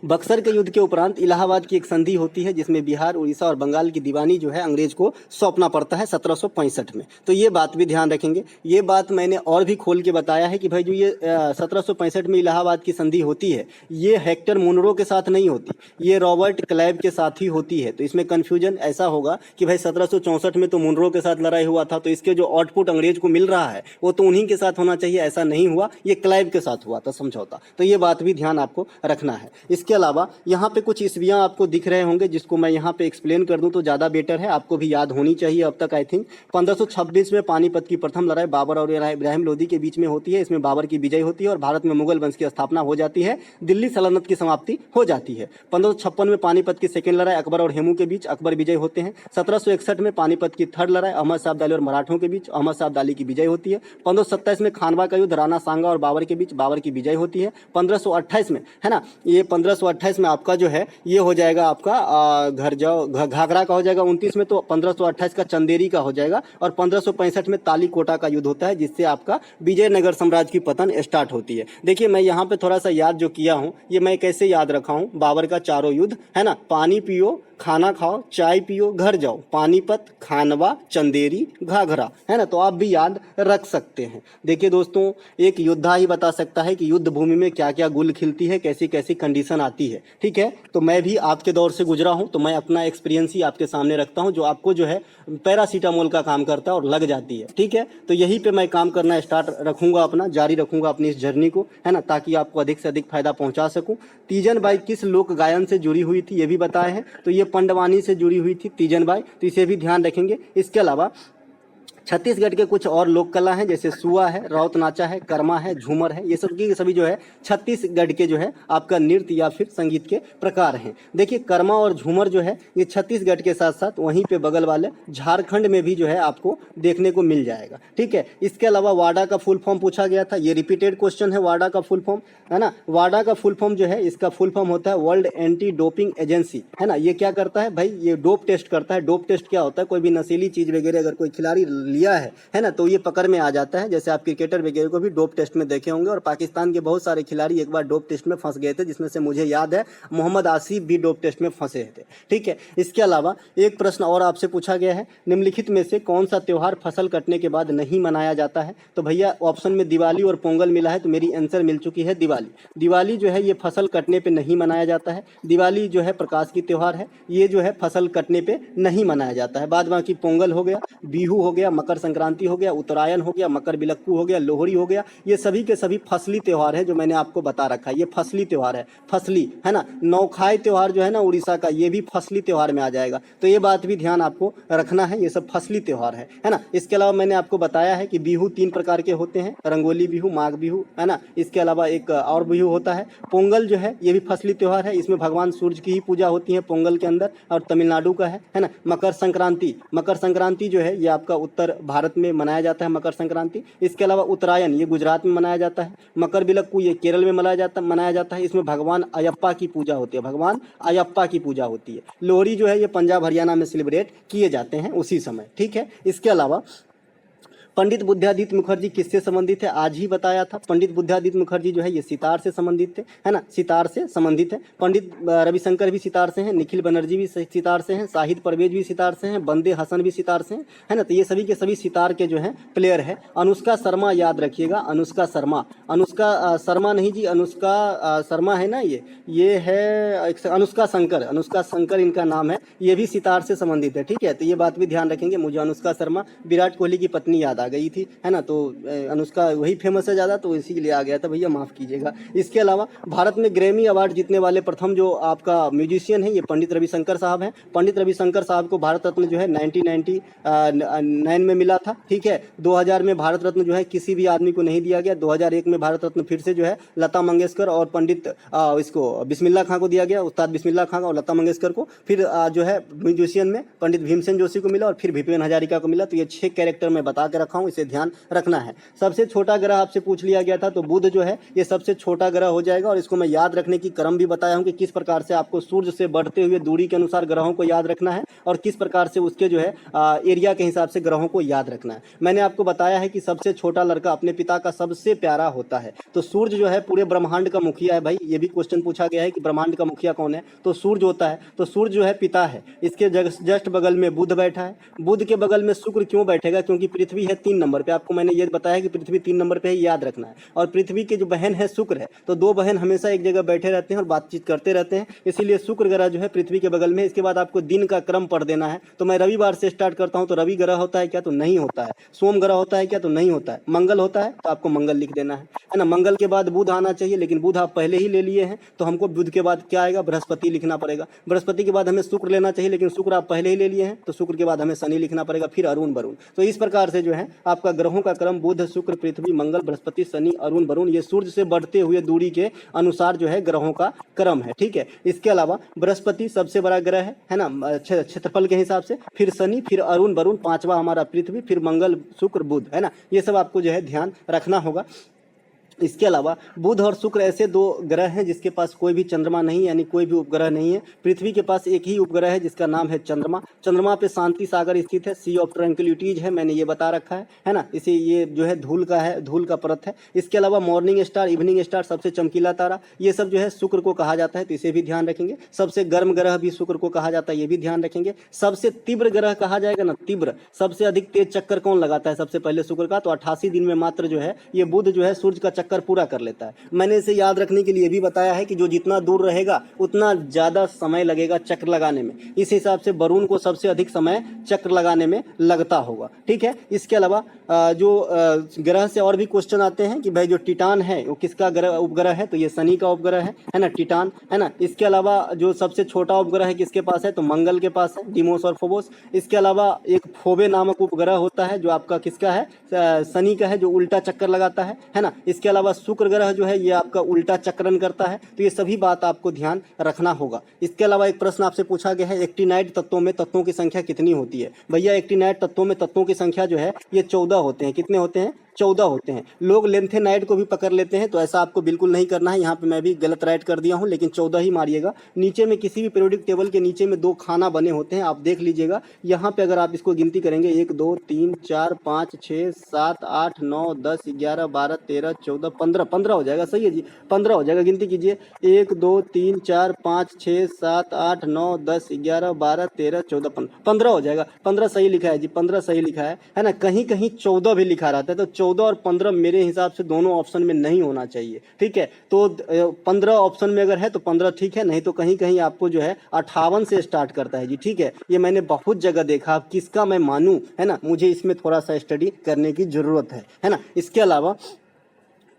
बक्सर के युद्ध के उपरांत इलाहाबाद की एक संधि होती है, जिसमें बिहार, उड़ीसा और बंगाल की दीवानी जो है अंग्रेज को सौंपना पड़ता है 1765 में। तो ये बात भी ध्यान रखेंगे। ये बात मैंने और भी खोल के बताया है कि भाई जो ये 1765 में इलाहाबाद की संधि होती है, ये हेक्टर मुनरो के साथ नहीं होती, ये रॉबर्ट क्लाइव के साथ ही होती है। तो इसमें कन्फ्यूजन ऐसा होगा कि भाई 1764 में तो मुनरो के साथ लड़ाई हुआ था, तो इसके जो आउटपुट अंग्रेज को मिल रहा है वो तो उन्हीं के साथ होना चाहिए, ऐसा नहीं हुआ, ये क्लाइव के साथ हुआ था समझौता। तो ये बात भी ध्यान आपको रखना है। इसके अलावा यहाँ पे कुछ ईस्वियाँ आपको दिख रहे होंगे, जिसको मैं यहाँ पे एक्सप्लेन कर दूं तो ज़्यादा बेटर है, आपको भी याद होनी चाहिए अब तक। आई थिंक 1526 में पानीपत की प्रथम लड़ाई बाबर और इब्राहिम लोदी के बीच में होती है। इसमें बाबर की विजय होती है और भारत में मुगल वंश की स्थापना हो जाती है, दिल्ली सल्तनत की समाप्ति हो जाती है। 1556 में पानीपत की सेकेंड लड़ाई अकबर और हेमू के बीच, अकबर विजय होते हैं। 1761 में पानीपत की थर्ड लड़ाई अहमद शाह अब्दाली और मराठों के बीच, अहमद शाह अब्दाली की विजय होती है। 1527 में खानवा का युद्ध राणा सांगा और बाबर के बीच, बाबर की विजय होती है। 1528 में, है ना, ये 1528 में आपका जो है ये हो जाएगा आपका घर जाओ घाघरा का हो जाएगा 29 में, तो 1528 का चंदेरी का हो जाएगा। और 1565 में तालीकोटा का युद्ध होता है, जिससे आपका विजयनगर साम्राज्य की पतन स्टार्ट होती है। देखिए मैं यहाँ पे थोड़ा सा याद जो किया हूँ, ये मैं कैसे याद रखा हूँ, बाबर का चारों युद्ध, है ना, पानी पियो, खाना खाओ, चाय पियो, घर जाओ, पानीपत, खानवा, चंदेरी, घाघरा, है ना, तो आप भी याद रख सकते हैं। देखिए दोस्तों, एक योद्धा ही बता सकता है कि युद्ध भूमि में क्या क्या गुल खिलती है, कैसी कैसी कंडीशन आती है। ठीक है, तो मैं भी आपके दौर से गुजरा हूं, तो मैं अपना एक्सपीरियंस ही आपके सामने रखता हूं, जो आपको जो है पैरासीटामोल का काम करता है और लग जाती है। ठीक है, तो यहीं पे मैं काम करना स्टार्ट रखूंगा, अपना जारी रखूंगा अपनी इस जर्नी को, है ना, ताकि आपको अधिक से अधिक फायदा पहुंचा सकूं। तीजन बाई किस लोक गायन से जुड़ी हुई थी, ये भी बताए हैं, तो ये पंडवानी से जुड़ी हुई थी तीजन बाई, तो इसे भी ध्यान रखेंगे। इसके अलावा छत्तीसगढ़ के कुछ और लोक कला हैं, जैसे सुआ है, राउत नाचा है, कर्मा है, झूमर है, ये सब की सभी जो है छत्तीसगढ़ के जो है आपका नृत्य या फिर संगीत के प्रकार हैं। देखिए कर्मा और झूमर जो है ये छत्तीसगढ़ के साथ साथ वहीं पे बगल वाले झारखंड में भी जो है आपको देखने को मिल जाएगा। ठीक है, इसके अलावा वाडा का फुल फॉर्म पूछा गया था, ये रिपीटेड क्वेश्चन है, वाडा का फुल फॉर्म, है ना, वाडा का फुल फॉर्म जो है, इसका फुल फॉर्म होता है वर्ल्ड एंटी डोपिंग एजेंसी, है ना। ये क्या करता है भाई, ये डोप टेस्ट करता है। डोप टेस्ट क्या होता है, कोई भी नशीली चीज वगैरह अगर कोई खिलाड़ी लिया है ना, तो ये पकड़ में आ जाता है। जैसे आप क्रिकेटर वगैरह को भी डोप टेस्ट में देखे होंगे, और पाकिस्तान के बहुत सारे खिलाड़ी एक बार डोप टेस्ट में फंस गए थे, जिसमें से मुझे याद है मोहम्मद आसिफ भी डोप टेस्ट में फंसे थे। ठीक है, इसके अलावा एक प्रश्न और आपसे पूछा गया है, निम्नलिखित में से कौन सा त्यौहार फसल कटने के बाद नहीं मनाया जाता है? तो भैया ऑप्शन में दिवाली और पोंगल मिला है, तो मेरी आंसर मिल चुकी है दिवाली। दिवाली जो है ये फसल कटने पे नहीं मनाया जाता है। दिवाली जो है प्रकाश की त्यौहार है, ये जो है फसल कटने पे नहीं मनाया जाता है। बाद बाकी पोंगल हो गया, बिहू हो गया, मकर संक्रांति हो गया, उत्तरायण हो गया, मकर बिलक्कू हो गया, लोहड़ी हो गया, ये सभी के सभी फसली त्यौहार है, जो मैंने आपको बता रखा है, ये फसली त्यौहार है, फसली, है ना। नौखाई त्यौहार जो है ना उड़ीसा का, ये भी फसली त्यौहार में आ जाएगा, तो ये बात भी ध्यान आपको रखना है, ये सब फसली त्यौहार है ना। इसके अलावा मैंने आपको बताया है कि बिहू 3 प्रकार के होते हैं, रंगोली बिहू, माघ बिहू, है ना। इसके अलावा एक और बिहू होता है पोंगल, जो है ये भी फसली त्यौहार है, इसमें भगवान सूर्य की ही पूजा होती है पोंगल के अंदर, और तमिलनाडु का है ना। मकर संक्रांति, मकर संक्रांति जो है ये आपका उत्तर भारत में मनाया जाता है मकर संक्रांति। इसके अलावा उत्तरायण ये गुजरात में मनाया जाता है। मकर बिलक्कू ये केरल में मनाया जाता है, इसमें भगवान अयप्पा की पूजा होती है, भगवान अयप्पा की पूजा होती है। लोहड़ी जो है ये पंजाब हरियाणा में सेलिब्रेट किए जाते हैं उसी समय। ठीक है, इसके अलावा पंडित बुद्धादित्य मुखर्जी किससे संबंधित है? आज ही बताया था। पंडित बुद्धादित्य मुखर्जी जो है ये सितार से संबंधित थे, है ना, सितार से संबंधित है। पंडित रविशंकर भी सितार से हैं, निखिल बनर्जी भी सितार से हैं, शाहिद परवेज भी सितार से हैं, बंदे हसन भी सितार से हैं, है ना। तो ये सभी के सभी सितार के जो है प्लेयर है। अनुष्का शर्मा याद रखिएगा, अनुष्का शर्मा, अनुष्का शर्मा नहीं जी, अनुष्का शर्मा है ना, ये है अनुष्का शंकर, अनुष्का शंकर इनका नाम है, ये भी सितार से संबंधित है, ठीक है। तो ये बात भी ध्यान रखेंगे। मुझे अनुष्का शर्मा विराट कोहली की पत्नी याद आ गई थी, है ना, तो अनुष्का वही फेमस है ज़्यादा, तो इसी के लिए आ गया था, भैया माफ़ कीजिएगा। इसके अलावा भारत में ग्रैमी अवार्ड जीतने वाले प्रथम जो आपका म्यूजिशियन है ये पंडित रविशंकर साहब हैं। पंडित रविशंकर साहब को भारत रत्न जो है 1999 में मिला था, ठीक है। 2000 में भारत रत्न जो है किसी भी आदमी को नहीं दिया गया। 2001 में भारत रत्न फिर से जो है लता मंगेशकर और पंडित इसको बिस्मिल्लाह खां को दिया गया, उस्ताद बिस्मिल्लाह खां और लता मंगेशकर को। फिर जो है म्यूजिशियन में पंडित भीमसेन जोशी को मिला और फिर भूपेन हजारिका को मिला। तो ये 6 कैरेक्टर मैं बता के रखा हूँ, इसे ध्यान रखना है। सबसे छोटा ग्रह आपसे पूछ लिया गया था, तो बुध जो है ये सबसे छोटा ग्रह हो जाएगा। और इसको मैं याद रखने की क्रम भी बताया हूँ कि किस प्रकार से आपको सूर्य से बढ़ते हुए दूरी के अनुसार ग्रहों को याद रखना है और किस प्रकार से उसके जो है एरिया के हिसाब से ग्रहों को याद रखना है। मैंने आपको बताया है कि सबसे छोटा लड़का अपने पिता का सबसे प्यारा होता है। तो सूर्य जो है पूरे ब्रह्मांड का मुखिया है भाई। ये भी क्वेश्चन पूछा गया है कि ब्रह्मांड का मुखिया कौन है, तो सूर्य होता है। तो सूर्य जो है पिता है। इसके जस्ट बगल में बुध बैठा है। बुध के बगल में शुक्र क्यों बैठेगा? क्योंकि पृथ्वी है 3 नंबर पे। आपको मैंने ये बताया कि पृथ्वी 3 नंबर पे है, याद रखना है। और पृथ्वी के जो बहन है शुक्र है, तो 2 बहन हमेशा एक जगह बैठे रहते हैं और बातचीत करते रहते हैं, इसीलिए शुक्र ग्रह जो है पृथ्वी के बगल में। इसके बाद आपको दिन का क्रम पढ़ देना है। तो मैं रविवार से स्टार्ट करता हूं। तो रवि ग्रह होता है क्या? तो नहीं होता है। सोम ग्रह होता है क्या? तो नहीं होता है। मंगल होता है, तो आपको मंगल लिख देना है ना। मंगल के बाद बुध आना चाहिए, लेकिन बुध आप पहले ही ले लिए हैं, तो हमको बुध के बाद क्या आएगा? बृहस्पति लिखना पड़ेगा। बृहस्पति के बाद हमें शुक्र लेना चाहिए, लेकिन शुक्र आप पहले ही ले लिए हैं, तो शुक्र के बाद हमें शनि लिखना पड़ेगा, फिर अरुण वरुण। तो इस प्रकार से जो है आपका ग्रहों का क्रम बुध शुक्र पृथ्वी मंगल बृहस्पति शनि अरुण वरुण, ये सूर्य से बढ़ते हुए दूरी के अनुसार जो है ग्रहों का क्रम है, ठीक है। इसके अलावा बृहस्पति सबसे बड़ा ग्रह है ना क्षेत्रफल के हिसाब से, फिर शनि, फिर अरुण वरुण, 5वां हमारा पृथ्वी, फिर मंगल शुक्र बुध, है ना। ये सब आपको जो है ध्यान रखना होगा। इसके अलावा बुध और शुक्र ऐसे 2 ग्रह हैं जिसके पास कोई भी चंद्रमा नहीं, यानी कोई भी उपग्रह नहीं है। पृथ्वी के पास एक ही उपग्रह है जिसका नाम है चंद्रमा। चंद्रमा पे शांति सागर स्थित है, सी ऑफ ट्रैंक्विलिटीज है, मैंने ये बता रखा है ना। इसे ये जो है धूल का है, धूल का परत है। इसके अलावा मॉर्निंग स्टार, इवनिंग स्टार, सबसे चमकीला तारा, ये सब जो है शुक्र को कहा जाता है, तो इसे भी ध्यान रखेंगे। सबसे गर्म ग्रह भी शुक्र को कहा जाता है, ये भी ध्यान रखेंगे। सबसे तीव्र ग्रह कहा जाएगा ना, तीव्र, सबसे अधिक तेज चक्कर कौन लगाता है सबसे पहले? शुक्र का। तो 88 दिन में मात्र जो है ये बुध जो है सूर्य का चक्कर पूरा कर लेता है। मैंने इसे याद रखने के लिए भी बताया है कि जो जितना दूर रहेगा उतना ज्यादा समय लगेगा चक्र लगाने में। इस हिसाब से वरुण को सबसे अधिक समय चक्र लगाने में लगता होगा, ठीक है। इसके अलावा जो ग्रह से और भी क्वेश्चन आते हैं कि भाई जो टिटान है वो किसका उपग्रह है? तो ये शनि का उपग्रह है ना, टिटान, है ना। इसके अलावा जो सबसे छोटा उपग्रह है किसके पास है? तो मंगल के पास है, डिमोस और फोबोस। इसके अलावा एक फोबे नामक उपग्रह होता है जो आपका किसका है? शनि का है, जो उल्टा चक्कर लगाता है ना। इसके अलावा शुक्र ग्रह जो है ये आपका उल्टा चक्रण करता है। तो ये सभी बात आपको ध्यान रखना होगा। इसके अलावा एक प्रश्न आपसे पूछा गया है, एक्टिनाइड तत्वों में तत्वों की संख्या कितनी होती है? भैया एक्टिनाइड तत्वों में तत्वों की संख्या जो है ये 14 होते हैं। कितने होते हैं? 14 होते हैं। लोग लेंथेनाइड को भी पकड़ लेते हैं, तो ऐसा आपको बिल्कुल नहीं करना है। यहाँ पे मैं भी गलत राइट कर दिया हूँ, लेकिन 14 ही मारिएगा। नीचे में किसी भी पीरियोडिक टेबल के नीचे में 2 खाना बने होते हैं, आप देख लीजिएगा। यहाँ पे अगर आप इसको गिनती करेंगे 1 2 3 4 5 6 7 8 9 10 11 12 13 14 15 15 हो जाएगा। सही है जी, 15 हो जाएगा। गिनती कीजिए, 1 2 3 4 5 6 7 8 9 10 11 12 13 14 15 हो जाएगा। 15 सही लिखा है जी, 15 सही लिखा है ना। कहीं कहीं 14 भी लिखा रहता है, तो 14 और 15 मेरे हिसाब से दोनों ऑप्शन में नहीं होना चाहिए, ठीक है। तो 15 ऑप्शन में अगर है तो 15 ठीक है, नहीं तो कहीं कहीं आपको जो है 58 से स्टार्ट करता है जी, ठीक है। ये मैंने बहुत जगह देखा, अब किसका मैं मानूं, है ना, मुझे इसमें थोड़ा सा स्टडी करने की जरूरत है ना। इसके अलावा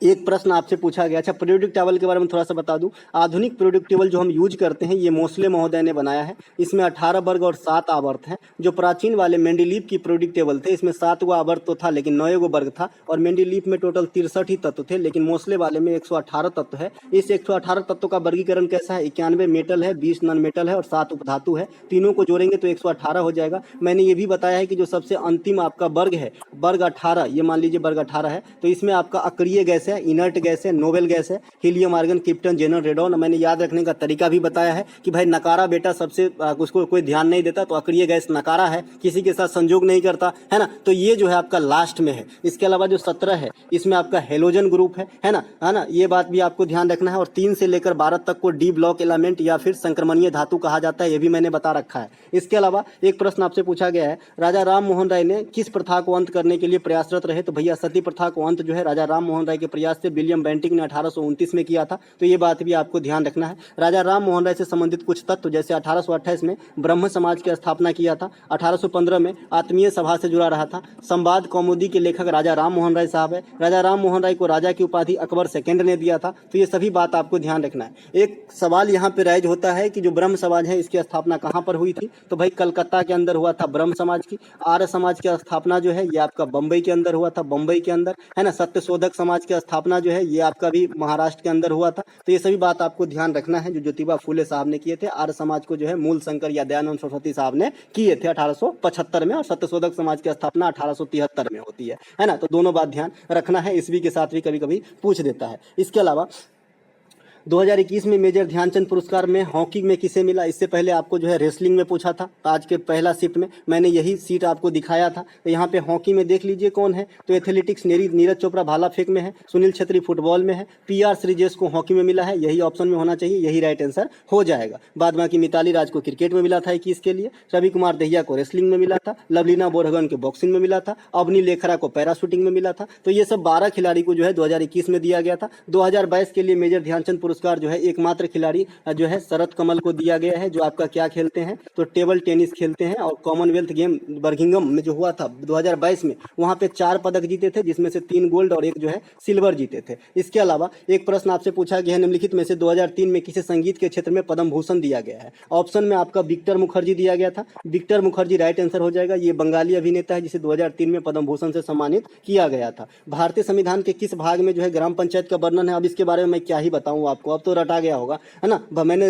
एक प्रश्न आपसे पूछा गया, अच्छा पीरियोडिक टेबल के बारे में थोड़ा सा बता दूं। आधुनिक पीरियोडिक टेबल जो हम यूज करते हैं ये मोस्ले महोदय ने बनाया है। इसमें 18 वर्ग और 7 आवर्त हैं। जो प्राचीन वाले मेंडलीव की पीरियोडिक टेबल थे इसमें 7 आवर्त तो था, लेकिन 9 वर्ग था। और मेंडलीव में टोटल 63 ही तत्व थे, लेकिन मोस्ले वाले में 118 तत्व है। इस 118 तत्व का वर्गीकरण कैसा है? 91 मेटल है, 20 नॉन मेटल है और 7 उपधातु है। तीनों को जोड़ेंगे तो 118 हो जाएगा। मैंने ये भी बताया है कि जो सबसे अंतिम आपका वर्ग है, वर्ग 18, ये मान लीजिए वर्ग 18 है, तो इसमें आपका अक्रिय गैसें है, इनर्ट गैस है, नोबेल गैस है, हीलियम, आर्गन, क्रिप्टन, जेनन, रेडॉन। मैंने याद रखने का तरीका भी बताया है कि भाई नकारा बेटा सबसे उसको कोई ध्यान नहीं देता, तो अक्रिय गैस नकारा है, किसी के साथ संयोग नहीं करता है ना। तो ये जो है आपका लास्ट में है। इसके अलावा जो 17 है इसमें आपका हेलोजन ग्रुप है ना, ये बात भी आपको ध्यान रखना है। और 3 से लेकर 12 तक को डी ब्लॉक एलिमेंट या फिर संक्रमणीय धातु कहा जाता है, ये भी मैंने बता रखा है। इसके अलावा एक प्रश्न आपसे पूछा गया है, राजा राम मोहन राय ने किस प्रथा को अंत करने के लिए प्रयासरत रहे? तो भैया सती प्रथा को अंत जो है राजा राम मोहन राय के प्रयास से विलियम बेंटिक ने 1829 में किया था, तो ये बात भी आपको ध्यान रखना है। राजा राम मोहन राय से संबंधित कुछ तत्व, जैसे 1828 में ब्रह्म समाज की स्थापना किया था, 1815 में आत्मीय सभा से जुड़ा रहा था। संवाद कौमुदी के लेखक राजा राम मोहन राय साहब है। राजा राम मोहन राय को राजा की उपाधि अकबर सेकंड ने दिया था, तो ये सभी बात आपको ध्यान रखना है। एक सवाल यहाँ पे राइज होता है कि जो ब्रह्म समाज है इसकी स्थापना कहाँ पर हुई थी? तो भाई कलकत्ता के अंदर हुआ था ब्रह्म समाज की। आर्य समाज की स्थापना जो है ये आपका बम्बई के अंदर हुआ था, बम्बई के अंदर है ना। सत्यशोधक समाज की स्थापना जो है ये आपका भी महाराष्ट्र के अंदर हुआ था। तो ये सभी बात आपको ध्यान रखना है, जो ज्योतिबा फूले साहब ने किए थे। आर्य समाज को जो है मूल शंकर या दयानंद सरस्वती साहब ने किए थे 1875 में, और सत्यशोधक समाज की स्थापना 1873 में होती है ना। तो दोनों बात ध्यान रखना है, ईस्वी के साथ भी कभी कभी पूछ देता है। इसके अलावा 2021 में मेजर ध्यानचंद पुरस्कार में हॉकी में किसे मिला? इससे पहले आपको जो है रेसलिंग में पूछा था, तो आज के पहला शिफ्ट में मैंने यही सीट आपको दिखाया था। तो यहाँ पे हॉकी में देख लीजिए कौन है, तो एथलेटिक्स नीरज चोपड़ा भाला फेंक में है, सुनील छेत्री फुटबॉल में है, PR श्रीजेश को हॉकी में मिला है, यही ऑप्शन में होना चाहिए, यही राइट आंसर हो जाएगा। बाद बाकी मिताली राज को क्रिकेट में मिला था 21 के लिए, रवि कुमार दहिया को रेसलिंग में मिला था, लवलीना बोरगन को बॉक्सिंग में मिला था, अवनी लेखरा को पैराशूटिंग में मिला था। तो ये सब 12 खिलाड़ी को जो है 2021 में दिया गया था। 2022 के लिए मेजर ध्यानचंद पुरस्कार जो है एकमात्र खिलाड़ी जो है शरद कमल को दिया गया है, जो आपका क्या खेलते हैं, तो टेबल टेनिस खेलते हैं। और कॉमनवेल्थ गेम बर्मिंघम में जो हुआ था 2022 में, वहां पे 4 पदक जीते थे, जिसमें से 3 गोल्ड और 1 जो है सिल्वर जीते थे। इसके अलावा एक प्रश्न आपसे पूछा गया है, निम्नलिखित में से 2003 में किसे संगीत के क्षेत्र में पद्म भूषण दिया गया है? ऑप्शन में आपका विक्टर मुखर्जी दिया गया था, विक्टर मुखर्जी राइट आंसर हो जाएगा। ये बंगाली अभिनेता है जिसे 2003 में पद्म भूषण से सम्मानित किया गया था। भारतीय संविधान के किस भाग में जो है ग्राम पंचायत का वर्णन है? अब इसके बारे में मैं क्या ही बताऊं आपको, अब तो रटा गया होगा है ना। मैंने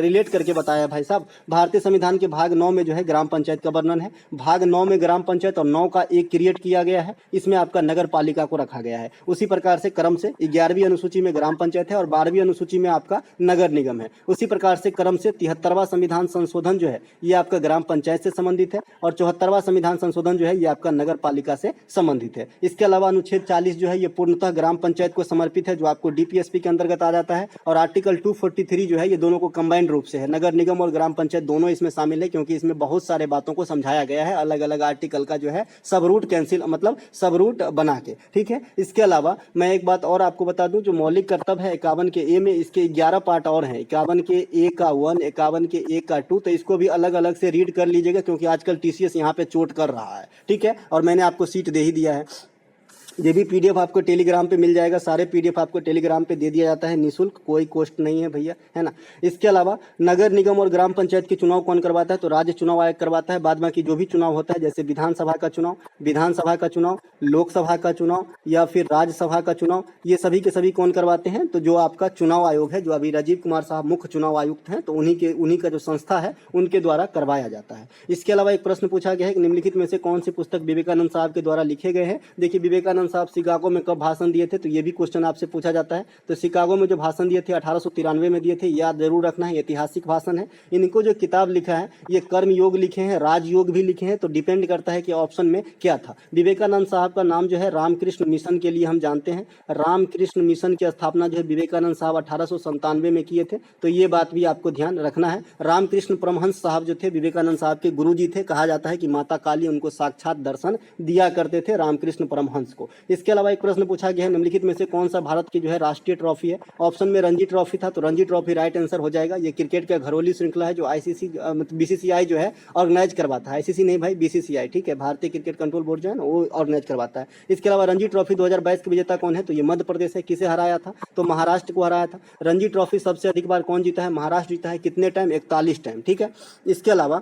रिलेट करके बताया भाई साहब। भारतीय संविधान के भाग 9 में जो है ग्राम पंचायत का वर्णन है। भाग 9 में ग्राम पंचायत और 9 का 1 क्रिएट किया गया है, इसमें आपका नगर पालिका को रखा गया है। उसी प्रकार से क्रम से 11वीं अनुसूची में ग्राम पंचायत है और 12वीं अनुसूची में आपका नगर निगम है। उसी प्रकार से क्रम से 73वां संविधान संशोधन जो है ये आपका ग्राम पंचायत से संबंधित है, और 74वां संविधान संशोधन जो है ये आपका नगर पालिका से संबंधित है। इसके अलावा अनुच्छेद 40 जो है ये पूर्णतः ग्राम पंचायत को समर्पित है, जो आपको DPSP के अंतर्गत आ जाता है। और आर्टिकल 243 जो है ये दोनों को कंबाइंड रूप से है, नगर निगम और ग्राम पंचायत दोनों इसमें शामिल है, क्योंकि इसमें बहुत सारे बातों को समझाया गया है अलग अलग आर्टिकल का जो है सब रूट कैंसिल मतलब सब रूट बना के, ठीक है। इसके अलावा मैं एक बात और आपको बता दूं, जो मौलिक कर्तव्य है 51 के ए में, इसके 11 पार्ट और हैं। 51 के ए का 1, 51 के ए का 2, तो इसको भी अलग अलग से रीड कर लीजिएगा, क्योंकि आजकल TCS यहाँ पे चोट कर रहा है, ठीक है। और मैंने आपको सीट दे ही दिया है। ये भी PDF आपको टेलीग्राम पे मिल जाएगा, सारे PDF आपको टेलीग्राम पे दे दिया जाता है निःशुल्क, कोई कॉस्ट नहीं है भैया, है ना। इसके अलावा नगर निगम और ग्राम पंचायत के चुनाव कौन करवाता है? तो राज्य चुनाव आयोग करवाता है। बाद बाकी जो भी चुनाव होता है, जैसे विधानसभा का चुनाव, लोकसभा का चुनाव या फिर राज्यसभा का चुनाव, ये सभी के सभी कौन करवाते हैं? तो जो आपका चुनाव आयोग है, जो अभी राजीव कुमार साहब मुख्य चुनाव आयुक्त हैं, तो उन्हीं का जो संस्था है उनके द्वारा करवाया जाता है। इसके अलावा एक प्रश्न पूछा गया है कि निम्नलिखित में से कौन सी पुस्तक विवेकानंद साहब के द्वारा लिखे गए हैं? देखिए विवेकानंद साहब शिकागो में कब भाषण दिए थे, तो ये भी क्वेश्चन आपसे पूछा जाता है। तो शिकागो में जो भाषण दिए थे 1893 में दिए थे, याद जरूर रखना है, ऐतिहासिक भाषण है। इनको जो किताब लिखा है ये कर्म योग लिखे हैं, राजयोग भी लिखे हैं, तो डिपेंड करता है कि ऑप्शन में क्या था। विवेकानंद साहब का नाम जो है रामकृष्ण मिशन के लिए हम जानते हैं। रामकृष्ण मिशन की स्थापना जो है विवेकानंद साहब 1897 में किए थे, तो ये बात भी आपको ध्यान रखना है। रामकृष्ण परमहंस साहब जो थे विवेकानंद साहब के गुरुजी थे, कहा जाता है कि माता काली उनको साक्षात दर्शन दिया करते थे रामकृष्ण परमहंस को। इसके अलावा एक प्रश्न पूछा गया है, निम्नलिखित में से कौन सा भारत की जो है राष्ट्रीय ट्रॉफी है? ऑप्शन में रणजी ट्रॉफी था, तो रणजी ट्रॉफी राइट आंसर हो जाएगा। ये क्रिकेट का घरोली श्रृंखला है जो BCCI जो है ऑर्गेनाइज करवाता है, ICC नहीं भाई, BCCI, ठीक है, भारतीय क्रिकेट कंट्रोल बोर्ड जो है ना वो ऑर्गेनाइज करवाता है। इसके अलावा रणजी ट्रॉफी 2022 के विजेता कौन है? तो ये मध्य प्रदेश है। किसे हराया था? तो महाराष्ट्र को हराया था। रणजी ट्रॉफी सबसे अधिक बार कौन जीता है? महाराष्ट्र जीता है। कितने टाइम? 41 टाइम, ठीक है। इसके अलावा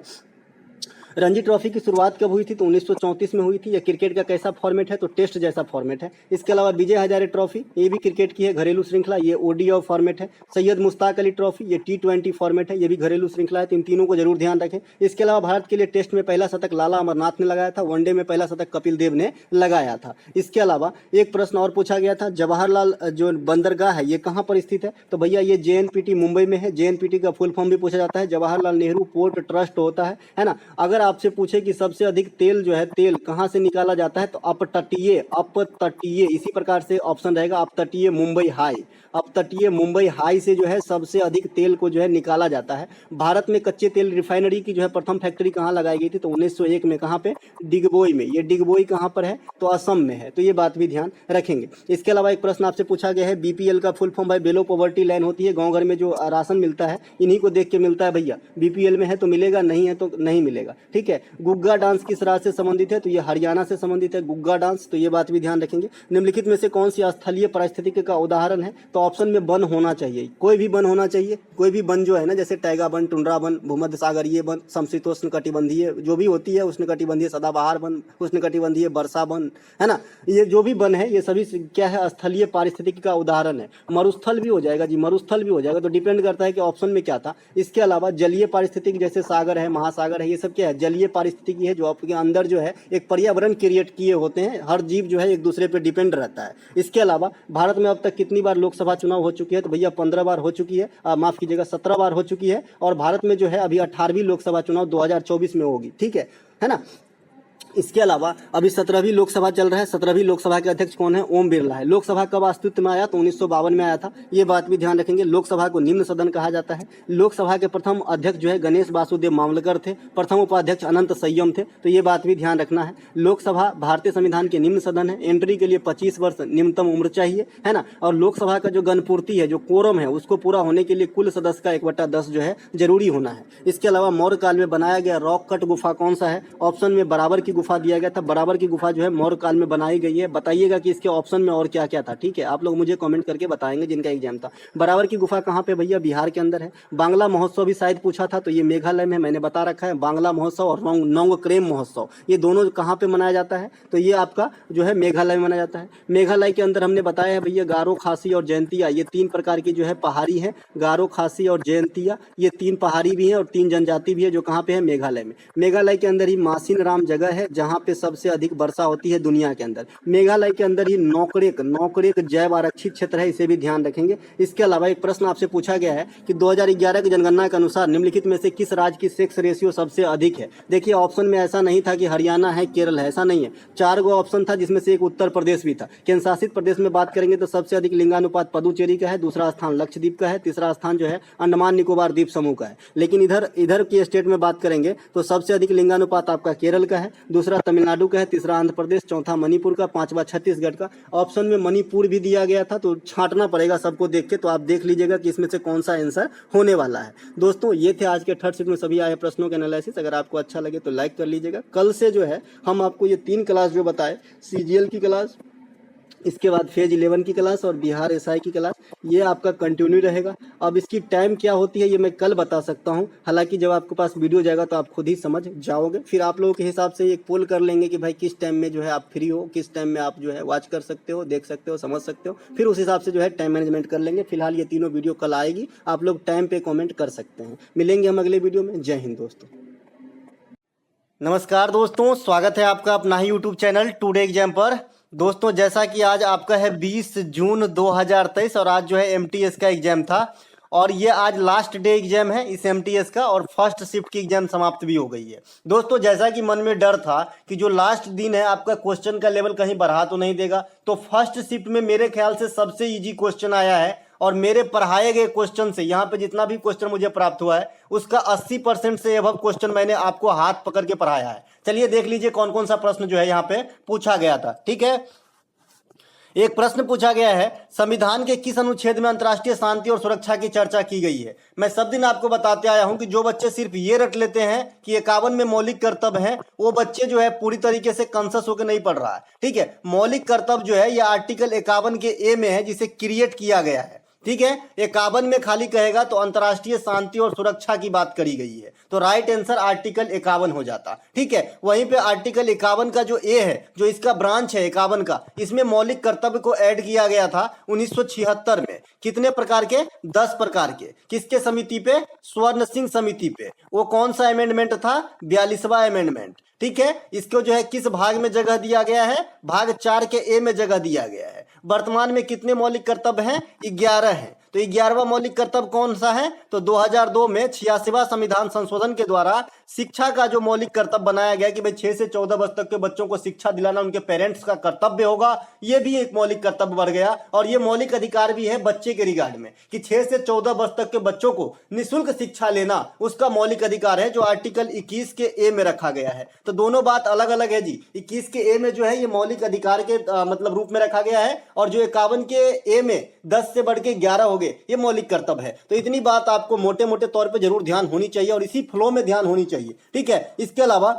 रणजी ट्रॉफी की शुरुआत कब हुई थी? तो 1934 में हुई थी। यह क्रिकेट का कैसा फॉर्मेट है? तो टेस्ट जैसा फॉर्मेट है। इसके अलावा विजय हजारे ट्रॉफी, ये भी क्रिकेट की है, घरेलू श्रृंखला, ये ओडीआई फॉर्मेट है। सैयद मुश्ताक अली ट्रॉफी, ये T20 फॉर्मेट है, ये भी घरेलू श्रृंखला है। तो इन तीनों को जरूर ध्यान रखें। इसके अलावा भारत के लिए टेस्ट में पहला शतक लाला अमरनाथ ने लगाया था, वनडे में पहला शतक कपिल देव ने लगाया था। इसके अलावा एक प्रश्न और पूछा गया था, जवाहरलाल जो बंदरगाह है ये कहाँ पर स्थित है? तो भैया ये JNPT मुंबई में है। JNPT का फुल फॉर्म भी पूछा जाता है, जवाहरलाल नेहरू पोर्ट ट्रस्ट होता है ना। अगर आपसे पूछे कि सबसे अधिक तेल जो है तेल कहाँ से निकाला जाता है, तो अपतटीय इसी प्रकार से ऑप्शन रहेगा, अपतटीय मुंबई हाई, अपतटीय मुंबई हाई से जो है सबसे अधिक तेल को जो है निकाला जाता है। भारत में कच्चे तेल रिफाइनरी की जो है प्रथम फैक्ट्री कहाँ लगाई गई थी? तो 1901 में। कहाँ पे? डिगबोई में। ये डिगबोई कहाँ पर है? तो असम में है। तो ये बात भी ध्यान रखेंगे। इसके अलावा एक प्रश्न आपसे पूछा गया है, BPL का फुल फॉर्म भाई बिलो पॉवर्टी लाइन होती है। गाँव घर में जो राशन मिलता है इन्हीं को देख के मिलता है भैया। BPL में है तो मिलेगा, नहीं है तो नहीं मिलेगा। ठीक है। गुग्गा डांस किस राज्य से संबंधित है? तो ये हरियाणा से संबंधित है गुग्गा डांस। तो ये बात भी ध्यान रखेंगे। निम्नलिखित में से कौन सी स्थलीय पारिस्थितिकी का उदाहरण है? तो ऑप्शन में वन होना चाहिए, कोई भी वन होना चाहिए। कोई भी वन जो है ना, जैसे टैगा वन, टुंड्रा वन, भूमध्य सागरीय वन, समशीतोष्ण कटिबंधीय जो भी होती है, उष्ण कटिबंधीय सदाबहार वन, उष्ण कटिबंधीय वर्षा वन, है ना। ये जो भी वन है ये सभी क्या है? स्थलीय पारिस्थितिकी का उदाहरण है। मरुस्थल भी हो जाएगा जी, मरुस्थल भी हो जाएगा। तो डिपेंड करता है कि ऑप्शन में क्या था। इसके अलावा जलीय पारिस्थितिकी जैसे सागर है, महासागर है, ये सब क्या है? जलीय पारिस्थितिकी है, जो आपके अंदर जो है एक पर्यावरण क्रिएट किए होते हैं। हर जीव जो है एक दूसरे पे डिपेंड रहता है। इसके अलावा भारत में अब तक कितनी बार लोकसभा चुनाव हो चुकी है? तो भैया 15 बार हो चुकी है, माफ कीजिएगा 17 बार हो चुकी है। और भारत में जो है अभी 18वीं लोकसभा चुनाव 2024 में होगी। ठीक है ना। इसके अलावा अभी 17वीं लोकसभा चल रहा है। 17वीं लोकसभा के अध्यक्ष कौन है? ओम बिरला है। लोकसभा कब अस्तित्व में आया? तो 1952 में आया था। ये बात भी ध्यान रखेंगे। लोकसभा को निम्न सदन कहा जाता है। लोकसभा के प्रथम अध्यक्ष जो है गणेश वासुदेव मामलकर थे। प्रथम उपाध्यक्ष अनंत संयम थे। तो ये बात भी ध्यान रखना है। लोकसभा भारतीय संविधान के निम्न सदन है। एंट्री के लिए 25 वर्ष निम्नतम उम्र चाहिए, है ना। और लोकसभा का जो गणपूर्ति है, जो कोरम है, उसको पूरा होने के लिए कुल सदस्य का 1/10 जो है जरूरी होना है। इसके अलावा मौर्य काल में बनाया गया रॉक कट गुफा कौन सा है? ऑप्शन में बराबर की गुफा दिया गया था। बराबर की गुफा जो है मौर्य काल में बनाई गई है। बताइएगा कि इसके ऑप्शन में और क्या क्या था। ठीक है, आप लोग मुझे कमेंट करके बताएंगे जिनका एग्जाम था। बराबर की गुफा कहाँ पे? भैया बिहार के अंदर है। बांग्ला महोत्सव भी शायद पूछा था, तो ये मेघालय में, मैंने बता रखा है। बांग्ला महोत्सव और नोंगक्रेम महोत्सव, ये दोनों कहाँ पे मनाया जाता है? तो ये आपका जो है मेघालय में मनाया जाता है। मेघालय के अंदर हमने बताया है भैया गारो, खासी और जयंतिया, ये 3 प्रकार की जो है पहाड़ी है। गारो, खासी और जयंतिया, ये 3 पहाड़ी भी है और 3 जनजाति भी है, जो कहाँ पे है? मेघालय में। मेघालय के अंदर ही मासिन राम जगह है, जहाँ पे सबसे अधिक वर्षा होती है दुनिया के अंदर। मेघालय के अंदर ही नौकरेक जैव आरक्षित क्षेत्र है, इसे भी ध्यान रखेंगे। इसके अलावा एक प्रश्न आपसे पूछा गया है कि 2011 की जनगणना के अनुसार निम्नलिखित में से किस राज्य की सेक्स रेशियो सबसे अधिक है? देखिए ऑप्शन में ऐसा नहीं था कि हरियाणा है, केरल है, ऐसा नहीं है। 4 गो ऑप्शन था, जिसमें से एक उत्तर प्रदेश भी था। केंद्र शासित प्रदेश में बात करेंगे तो सबसे अधिक लिंगानुपात पुदुचेरी का है, दूसरा स्थान लक्षद्वीप का है, तीसरा स्थान जो है अंडमान निकोबार द्वीप समूह का है। लेकिन इधर की स्टेट में बात करेंगे तो सबसे अधिक लिंगानुपात आपका केरल का है, दूसरा तमिलनाडु का है, तीसरा आंध्र प्रदेश, चौथा मणिपुर का, 5वां छत्तीसगढ़ का। ऑप्शन में मणिपुर भी दिया गया था, तो छांटना पड़ेगा सबको देख के। तो आप देख लीजिएगा कि इसमें से कौन सा आंसर होने वाला है। दोस्तों ये थे आज के थर्ड शिफ्ट में सभी आए प्रश्नों के एनालिसिस। अगर आपको अच्छा लगे तो लाइक कर लीजिएगा। कल से जो है हम आपको ये 3 क्लास जो बताए, CGL की क्लास, इसके बाद फेज 11 की क्लास और बिहार SI की क्लास, ये आपका कंटिन्यू रहेगा। अब इसकी टाइम क्या होती है ये मैं कल बता सकता हूँ। हालांकि जब आपके पास वीडियो जाएगा तो आप खुद ही समझ जाओगे। फिर आप लोगों के हिसाब से एक पोल कर लेंगे कि भाई किस टाइम में जो है आप फ्री हो, किस टाइम में आप जो है वॉच कर सकते हो, देख सकते हो, समझ सकते हो। फिर उस हिसाब से जो है टाइम मैनेजमेंट कर लेंगे। फिलहाल ये तीनों वीडियो कल आएगी, आप लोग टाइम पे कॉमेंट कर सकते हैं। मिलेंगे हम अगले वीडियो में। जय हिंद दोस्तों। नमस्कार दोस्तों, स्वागत है आपका अपना ही यूट्यूब चैनल टुडे एग्जाम पर। दोस्तों जैसा कि आज आपका है 20 जून 2023 और आज जो है MTS का एग्जाम था और ये आज लास्ट डे एग्जाम है इस MTS का और फर्स्ट शिफ्ट की एग्जाम समाप्त भी हो गई है। दोस्तों जैसा कि मन में डर था कि जो लास्ट दिन है आपका क्वेश्चन का लेवल कहीं बढ़ा तो नहीं देगा, तो फर्स्ट शिफ्ट में मेरे ख्याल से सबसे इजी क्वेश्चन आया है और मेरे पढ़ाए गए क्वेश्चन से यहाँ पे जितना भी क्वेश्चन मुझे प्राप्त हुआ है उसका 80% से अबव क्वेश्चन मैंने आपको हाथ पकड़ के पढ़ाया है। चलिए देख लीजिए कौन कौन सा प्रश्न जो है यहाँ पे पूछा गया था। ठीक है, एक प्रश्न पूछा गया है, संविधान के किस अनुच्छेद में अंतर्राष्ट्रीय शांति और सुरक्षा की चर्चा की गई है। मैं सब दिन आपको बताते आया हूं कि जो बच्चे सिर्फ ये रट लेते हैं कि 51 में मौलिक कर्तव्य है, वो बच्चे जो है पूरी तरीके से कॉन्शियस होकर नहीं पढ़ रहा है। ठीक है, मौलिक कर्तव्य जो है ये आर्टिकल 51 के A में है, जिसे क्रिएट किया गया है। ठीक है, 51 में खाली कहेगा तो अंतर्राष्ट्रीय शांति और सुरक्षा की बात करी गई है, तो राइट आंसर आर्टिकल 51 हो जाता। ठीक है, वहीं पे आर्टिकल 51 का जो ए है, जो इसका ब्रांच है 51 का, इसमें मौलिक कर्तव्य को ऐड किया गया था 1976 में। कितने प्रकार के? 10 प्रकार के। किसके समिति पे? स्वर्ण सिंह समिति पे। वो कौन सा अमेंडमेंट था? 42वां अमेंडमेंट। ठीक है, इसको जो है किस भाग में जगह दिया गया है? भाग 4 के ए में जगह दिया गया है। वर्तमान में कितने मौलिक कर्तव्य हैं? 11 हैं। तो 11वां मौलिक कर्तव्य कौन सा है? तो 2002 में 86वां संविधान संशोधन के द्वारा शिक्षा का जो मौलिक कर्तव्य बनाया गया कि भाई 6 से 14 वर्ष तक के बच्चों को शिक्षा दिलाना उनके पेरेंट्स का कर्तव्य होगा, ये भी एक मौलिक कर्तव्य बढ़ गया। और ये मौलिक अधिकार भी है बच्चे के रिगार्ड में कि 6 से 14 वर्ष तक के बच्चों को निःशुल्क शिक्षा लेना उसका मौलिक अधिकार है, जो आर्टिकल 21 के ए में रखा गया है। तो दोनों बात अलग अलग है जी। 21 के ए में जो है ये मौलिक अधिकार के मतलब रूप में रखा गया है, और जो 51 के ए में 10 से बढ़ के 11 हो गए, ये मौलिक कर्तव्य है। तो इतनी बात आपको मोटे मोटे तौर पे जरूर ध्यान होनी चाहिए और इसी फ्लो में ध्यान होनी चाहिए। ठीक है, इसके अलावा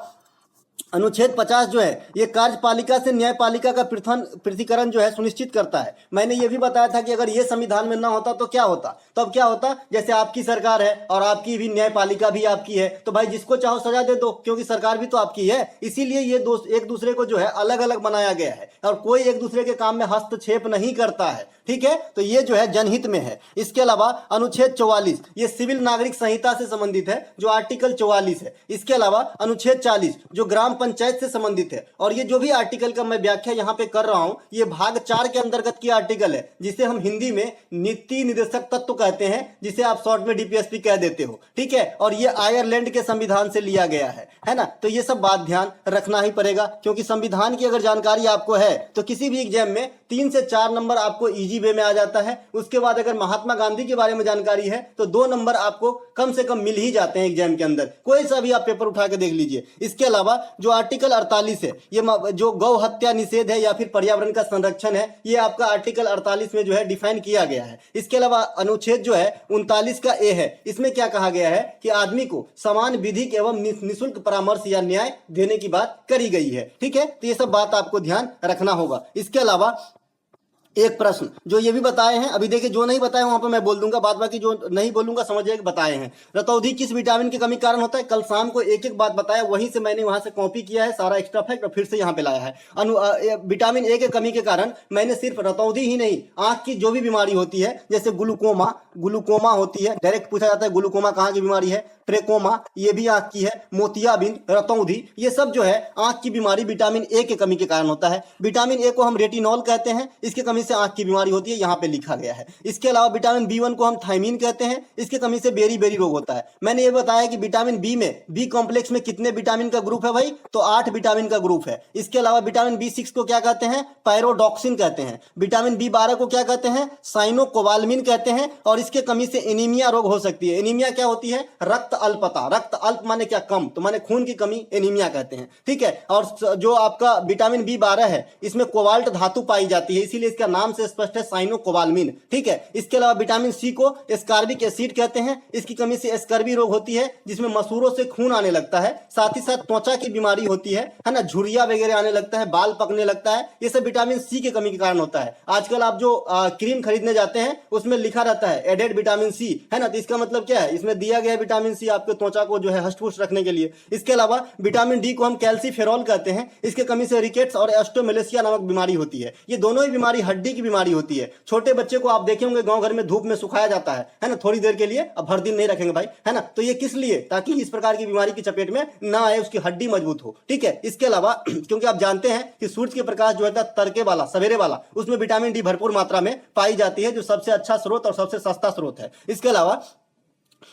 अनुच्छेद 50 जो है ये कार्यपालिका से न्यायपालिका का पृथकीकरण जो है सुनिश्चित करता है। मैंने ये भी बताया था कि अगर ये संविधान में ना होता तो क्या होता? तो अब क्या होता? जैसे आपकी सरकार है और आपकी भी न्यायपालिका भी आपकी है, तो भाई जिसको चाहो सजा दे दो, क्योंकि सरकार भी तो आपकी है। इसीलिए ये एक दूसरे को जो है अलग अलग बनाया गया है और कोई एक दूसरे के काम में हस्तक्षेप नहीं करता है। ठीक है, तो ये जो है जनहित में है। इसके अलावा अनुच्छेद 44 ये सिविल नागरिक संहिता से संबंधित है, जो आर्टिकल 44 है। इसके अलावा अनुच्छेद 40 जो ग्राम पंचायत से संबंधित है। और ये जो भी आर्टिकल का मैं व्याख्या यहाँ पे कर रहा हूं, ये भाग 4 के अंतर्गत की आर्टिकल है, जिसे हम हिंदी में नीति निर्देशक तत्व कहते हैं, जिसे आप शॉर्ट में डीपीएसपी कह देते हो। ठीक है, और ये आयरलैंड के संविधान से लिया गया है ना। तो ये सब बात ध्यान रखना ही पड़ेगा, क्योंकि संविधान की अगर जानकारी आपको है तो किसी भी एग्जाम में 3 से 4 नंबर आपको इजी वे में आ जाता है। उसके बाद अगर महात्मा गांधी के बारे में जानकारी है तो 2 नंबर आपको कम से कम मिल ही जाते हैं एग्जाम के अंदर, कोई सा भी आप पेपर उठा के देख लीजिए। इसके अलावा जो आर्टिकल 48 है, ये जो गौ हत्या निषेध है या फिर पर्यावरण का संरक्षण है, ये आपका आर्टिकल 48 में जो है डिफाइन किया गया है। इसके अलावा अनुच्छेद जो है 39 का ए है, इसमें क्या कहा गया है कि आदमी को समान विधिक एवं निःशुल्क परामर्श या न्याय देने की बात करी गई है। ठीक है, तो ये सब बात आपको ध्यान रखना होगा। इसके अलावा एक प्रश्न जो ये भी बताए हैं, अभी देखिए जो नहीं बताए वहां पर मैं बोल दूंगा, बाद बाकी जो नहीं बोलूंगा समझिए कि बताए हैं। रतौंधी किस विटामिन की कमी कारण होता है? कल शाम को एक एक बात बताया, वहीं से मैंने वहां से कॉपी किया है सारा एक्स्ट्रा फैक्ट और फिर से यहाँ पे लाया है। विटामिन ए के कमी के कारण मैंने सिर्फ रतौंधी ही नहीं, आंख की जो भी बीमारी होती है, जैसे ग्लूकोमा होती है, डायरेक्ट पूछा जाता है ग्लूकोमा कहाँ की बीमारी है, ट्रेकोमा ये भी आंख की है, मोतियाबिंद, रतौंधी, ये सब जो है आंख की बीमारी विटामिन ए के कमी के कारण होता है। विटामिन ए को हम रेटिनॉल कहते हैं, इसके कमी से आंख की बीमारी होती है, यहाँ पे लिखा गया है। इसके अलावा विटामिन B1 को हम थायमीन कहते हैं, इसके कमी से बेरी बेरी रोग होता है। मैंने ये बताया कि विटामिन बी में बी कॉम्प्लेक्स में कितने विटामिन का ग्रुप है भाई? तो 8 विटामिन का ग्रुप है। इसके अलावा विटामिन B6 को क्या कहते हैं? पायरोडॉक्सिन कहते हैं। विटामिन B12 को क्या कहते हैं? साइनोकोबालमिन कहते हैं। और इसके कमी से एनीमिया रोग हो सकती है। एनीमिया क्या होती है? रक्त अल्पता। रक्त अल्प माने क्या? कम, तो माने खून की कमी, एनीमिया कहते हैं। ठीक है, और जो आपका विटामिन B12 है, इसमें कोबाल्ट धातु पाई जाती है, इसीलिए इसका नाम से स्पष्ट है साइनोकोबालमिन। ठीक है, इसके अलावा विटामिन सी को एस्कॉर्बिक एसिड कहते हैं, इसकी कमी से एस्कर्बी रोग होती है, जिसमें मसूरों से खून आने लगता है। साथ ही साथ त्वचा की बीमारी होती है ना, झुर्रिया वगैरह आने लगता है, बाल पकने लगता है, ये सब विटामिन सी के कमी के कारण होता है। आजकल आप जो क्रीम खरीदने जाते हैं उसमें लिखा रहता है एडेड विटामिन सी, है ना, तो इसका मतलब क्या है? इसमें दिया गया है विटामिन सी आपके त्वचा को जो है हष्ट-पुष्ट रखने के लिए। इसके अलावा विटामिन डी को हम कैल्सीफेरॉल कहते हैं, इसके कमी से रिकेट्स और एस्टोमेलेसिया नामक बीमारी होती है। ये दोनों ही बीमारी हड्डी की बीमारी होती है। छोटे बच्चे को आप देखे होंगे गांव घर में धूप में सुखाया जाता है ना, थोड़ी देर के लिए, अब हर दिन नहीं रखेंगे भाई, है ना। तो ये किस लिए? ताकि इस प्रकार की बीमारी की चपेट में ना आए, उसकी हड्डी मजबूत हो। ठीक है, इसके अलावा क्योंकि आप जानते हैं कि सूर्य के प्रकाश जो है तड़के वाला, सवेरे वाला, उसमें विटामिन डी भरपूर मात्रा में पाई जाती है, जो सबसे अच्छा स्रोत और सबसे सस्ता स्रोत है। इसके अलावा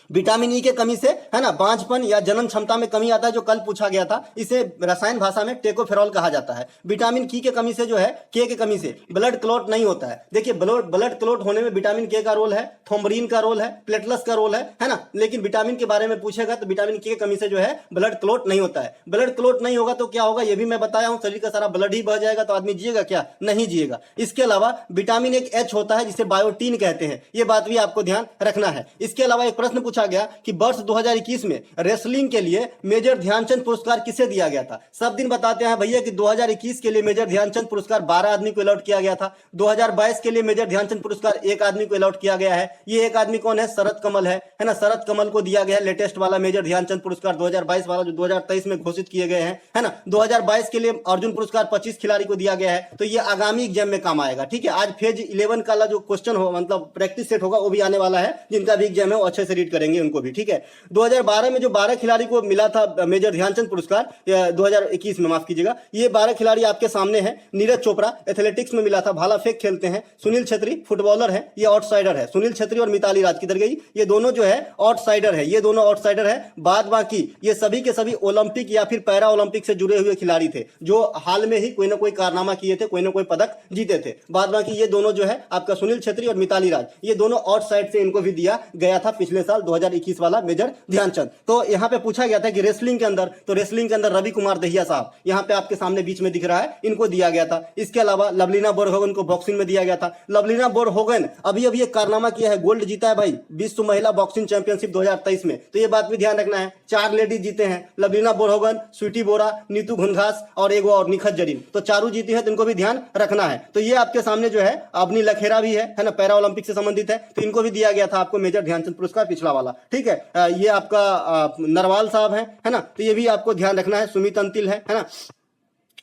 विटामिन ई के कमी से, है ना, बांझपन या जनन क्षमता में कमी आता है, जो कल पूछा गया था। इसे रसायन भाषा में टेकोफेरॉल कहा जाता है। विटामिन की के कमी से जो है, के के कमी से ब्लड क्लॉट नहीं होता है। देखिए ब्लड क्लॉट होने में विटामिन के का रोल है, थोम्बरिन का रोल है, प्लेटलेट्स का रोल है ना। लेकिन विटामिन के बारे में पूछेगा तो विटामिन के कमी से जो है ब्लड क्लॉट नहीं होता है। ब्लड क्लॉट नहीं होगा तो क्या होगा, ये भी मैं बताया हूं, शरीर का सारा ब्लड ही बह जाएगा, तो आदमी जिएगा क्या? नहीं जिएगा। इसके अलावा विटामिन एक एच होता है, जिसे बायोटीन कहते हैं, ये बात भी आपको ध्यान रखना है। इसके अलावा एक प्रश्न प्रश्न पूछा गया कि वर्ष 2021 में रेसलिंग के लिए मेजर ध्यानचंद पुरस्कार किसे दिया गया था। सब दिन बताते हैं भैया कि 2021 के लिए मेजर ध्यानचंद पुरस्कार 12 आदमी को अलॉट किया गया था। 2022 के लिए मेजर ध्यानचंद पुरस्कार एक आदमी को अलॉट किया गया है। ये एक आदमी कौन है? शरद कमल है ना। शरद कमल को दिया गया है लेटेस्ट वाला मेजर ध्यानचंद पुरस्कार 2022 वाला, जो 2023 में घोषित किए गए हैं, है ना। 2022 के लिए अर्जुन पुरस्कार 25 खिलाड़ी को दिया गया है। तो ये आगामी एग्जाम में काम आएगा, ठीक है। आज फेज 11 का जो क्वेश्चन हो, मतलब प्रैक्टिस सेट होगा, वो भी आने वाला है। जिनका भी एग्जाम है वो अच्छे से रीड करेंगे उनको भी, ठीक है। 2012 में जो 12 खिलाड़ी को मिला था मेजर ध्यानचंद पुरस्कार, 2021 में माफ कीजिएगा, ये 12 खिलाड़ी आपके सामने हैं। नीरज चोपड़ा एथलेटिक्स में मिला था, भाला फेंक खेलते हैं। सुनील छेत्री फुटबॉलर है, ये आउटसाइडर है। सुनील छेत्री और मिताली राज किधर गई? ये दोनों जो है आउटसाइडर है, ये दोनों आउटसाइडर है। बाद बाकी ये सभी के सभी ओलंपिक या फिर पैरा ओलंपिक से जुड़े हुए खिलाड़ी थे, जो हाल में ही कोई ना कोई कारनामा किए थे, कोई ना कोई पदक जीते थे। बाद बाकी ये दोनों जो है आपका सुनील छेत्री और मिताली राज, ये दोनों आउटसाइड से इनको भी दिया गया था पिछले साल 2021 वाला मेजर ध्यानचंद। तो यहाँ पे पूछा गया था कि रेसलिंग के अंदर, तो रेसलिंग के अंदर रवि कुमार दहिया साहब यहाँ पे आपके सामने बीच में दिख रहा है, इनको दिया गया था। इसके अलावा लवलीना बोरगोहेन को बॉक्सिंग में दिया गया था। लवलीना बोरगोहेन अभी अभी एक कारनामा किया है, गोल्ड जीता है भाई विश्व महिला बॉक्सिंग चैंपियनशिप 2023 में। तो ये बात भी ध्यान रखना है, 4 लेडीज जीते हैं, लवलीना बोरगोहेन, स्वीटी बोरा, नीतू घुनघास और एगो और निखत जरीन, तो चारों जीती है। तो इनको भी ध्यान रखना है। तो ये आपके सामने जो है अवनी लखेरा भी है ना, पैरा ओलंपिक से संबंधित है, तो इनको भी दिया गया था आपको मेजर ध्यानचंद पुरस्कार पिछला वाला, ठीक है। ये आपका नरवाल साहब है ना, तो ये भी आपको ध्यान रखना है। सुमित अंतिल है ना।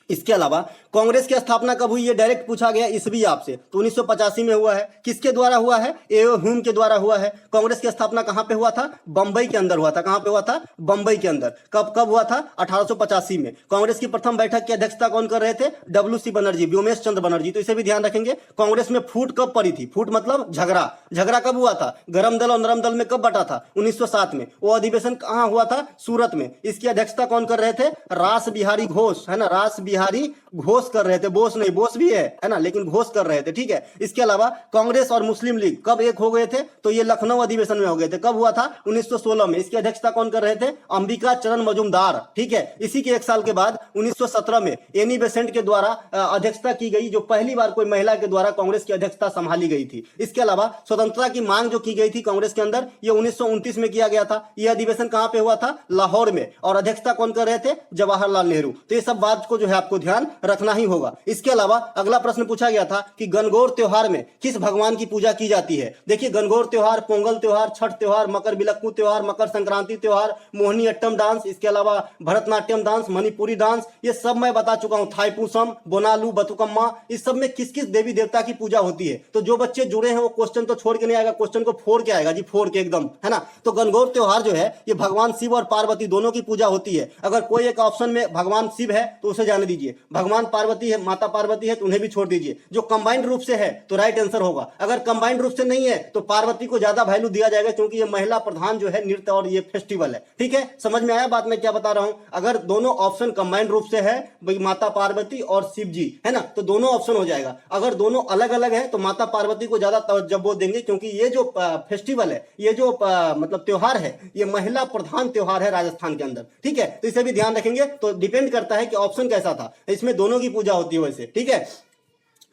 इसके अलावा कांग्रेस की स्थापना कब हुई, ये डायरेक्ट पूछा गया इसवी आपसे, तो 1985 में हुआ है। किसके द्वारा हुआ है? एओ ह्यूम के द्वारा हुआ है। कांग्रेस की स्थापना कहां पे हुआ था? बंबई के अंदर हुआ था। कहां पे हुआ था? बंबई के अंदर। कब कब हुआ था? 1885 में। कांग्रेस की प्रथम बैठक की अध्यक्षता कौन कर रहे थे? WC बनर्जी, व्योमेश चंद्र बनर्जी। तो इसे भी ध्यान रखेंगे। कांग्रेस में फूट कब पड़ी थी? फूट मतलब झगड़ा। झगड़ा कब हुआ था? गरम दल और नरम दल में कब बटा था? 1907 में। वो अधिवेशन कहां हुआ था? सूरत में। इसकी अध्यक्षता कौन कर रहे थे? रास बिहारी घोष, है ना, रास बिहारी घोष कर रहे थे। बोस नहीं, बोस भी है ना, लेकिन घोष कर रहे थे, ठीक है। इसके अलावा कांग्रेस और मुस्लिम लीग कब एक हो गए थे? तो ये लखनऊ अधिवेशन में हो गए थे। कब हुआ था? 1916 में। इसकी अध्यक्षता कौन कर रहे थे? अंबिका चरण मजूमदार, ठीक है। इसी के एक साल के बाद 1917 में एनी बेसेंट के द्वारा अध्यक्षता की गई, जो पहली बार कोई महिला के द्वारा कांग्रेस की अध्यक्षता संभाली गई थी। इसके अलावा स्वतंत्रता की मांग जो की गई थी कांग्रेस के अंदर, ये 1929 में किया गया था। यह अधिवेशन कहां पे हुआ था? लाहौर में। और अध्यक्षता कौन कर रहे थे? जवाहरलाल नेहरू। तो ये सब बात को जो है आपको ध्यान रखना ही होगा। इसके अलावा अगला प्रश्न पूछा गया था कि गणगौर त्योहार में किस भगवान की पूजा की जाती है। देखिए, गणगौर त्योहार, पोंगल त्योहार, छठ त्योहार, मकर बिलक्कू त्योहार, मकर संक्रांति त्योहार, मोहिनी अट्टम डांस, इसके अलावा भरतनाट्यम डांस, मणिपुरी डांस, ये सब मैं बता चुका हूं। थाईपुसम, बोनालू, बतुकम्मा, इस सब में किस किस देवी देवता की पूजा होती है। तो जो बच्चे जुड़े हैं वो क्वेश्चन तो छोड़ के नहीं आएगा, क्वेश्चन को फोड़ के आएगा जी, फोड़ के एकदम, है ना। तो गणगौर त्योहार जो है ये भगवान शिव और पार्वती दोनों की पूजा होती है। अगर कोई एक ऑप्शन में भगवान शिव है तो उसे जाने दीजिए, भगवान पार्वती है, माता पार्वती है, तो उन्हें भी छोड़ दीजिए। जो कंबाइंड रूप से है तो राइट आंसर होगा। अगर कंबाइंड रूप से नहीं है तो पार्वती को ज्यादा वैल्यू दिया जाएगा, क्योंकि ये महिला प्रधान जो है नृत्य और ये फेस्टिवल है, ठीक है। समझ में आया बात मैं क्या बता रहा हूं? अगर दोनों ऑप्शन कंबाइंड रूप से है, भाई माता पार्वती और शिव जी, है ना, तो दोनों ऑप्शन हो जाएगा। अगर दोनों अलग अलग है तो माता पार्वती को ज्यादा तवज्जो वो देंगे, क्योंकि ये जो फेस्टिवल है, ये जो मतलब त्योहार है, ये महिला प्रधान त्योहार है राजस्थान के अंदर, ठीक है। तो इसे भी ध्यान रखेंगे। तो डिपेंड करता है कि ऑप्शन कैसा था, इसमें दोनों की पूजा होती है वैसे, ठीक है।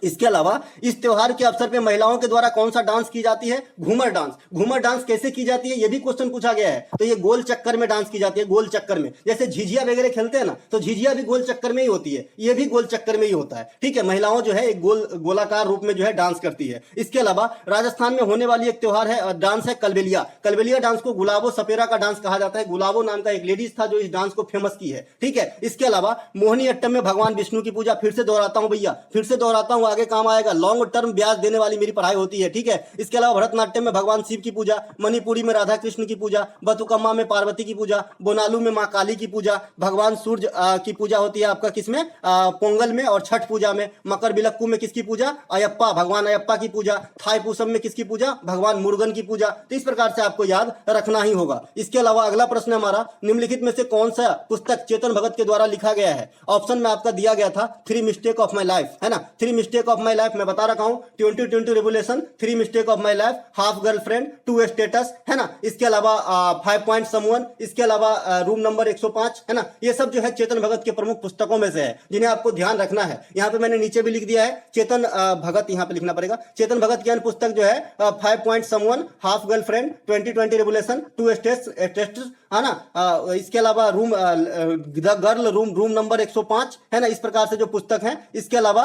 इसके अलावा इस त्योहार के अवसर पे महिलाओं के द्वारा कौन सा डांस की जाती है? घूमर डांस। घूमर डांस कैसे की जाती है ये भी क्वेश्चन पूछा गया है। तो ये गोल चक्कर में डांस की जाती है, गोल चक्कर में। जैसे झिझिया वगैरह खेलते हैं ना, तो झिझिया भी गोल चक्कर में ही होती है, ये भी गोल चक्कर में ही होता है, ठीक है। महिलाओं जो है एक गोलाकार रूप में जो है डांस करती है। इसके अलावा राजस्थान में होने वाली एक त्योहार है, डांस है कलबेलिया। कलबेलिया डांस को गुलाबो सपेरा का डांस कहा जाता है। गुलाबो नाम का एक लेडीज था जो इस डांस को फेमस की है, ठीक है। इसके अलावा मोहिनी अट्टम में भगवान विष्णु की पूजा, फिर से दोहराता हूं भैया, फिर से दोहराता हूं, आगे काम आएगा। लॉन्ग टर्म ब्याज देने वाली मेरी पढ़ाई होती है, ठीक है। इसके अलावा भरतनाट्यम में भगवान शिव की पूजा, मणिपुरी में राधा कृष्ण की पूजा, बतुकम्मा में पार्वती की पूजा, बोनालू में मां काली की पूजा, भगवान सूर्य की पूजा होती है आपका किसमें? पोंगल में और छठ पूजा में। मकर बिलक्कू में किसकी पूजा? अयप्पा, भगवान अयप्पा की पूजा। थाईपुसम में किसकी पूजा? भगवान मुरुगन की पूजा। तो इस प्रकार से आपको याद रखना ही होगा। इसके अलावा अगला प्रश्न हमारा, निम्नलिखित में से कौन सा पुस्तक चेतन भगत के द्वारा लिखा गया है? ऑप्शन में आपका दिया गया था 3 मिस्टेक ऑफ माई लाइफ, है ना। 3 mistake mistake of my life मैं बता रखा हूं, 2020 revolution, 3 mistake of my life, half girlfriend, 2 status, है ना। इसके अलावा 5 पॉइंट समवन, इसके अलावा रूम नंबर 105, है ना। ये सब जो है चेतन भगत के प्रमुख पुस्तकों में से है जिन्हें आपको ध्यान रखना है। यहाँ पे मैंने नीचे भी लिख दिया है चेतन भगत, यहाँ पे लिखना पड़ेगा चेतन भगत की अन्य पुस्तक जो है 5 point someone, half girlfriend, 2020 revolution, 2 states, है ना। इसके अलावा द गर्ल रूम नंबर 105, है ना। इस प्रकार से जो पुस्तक है, इसके अलावा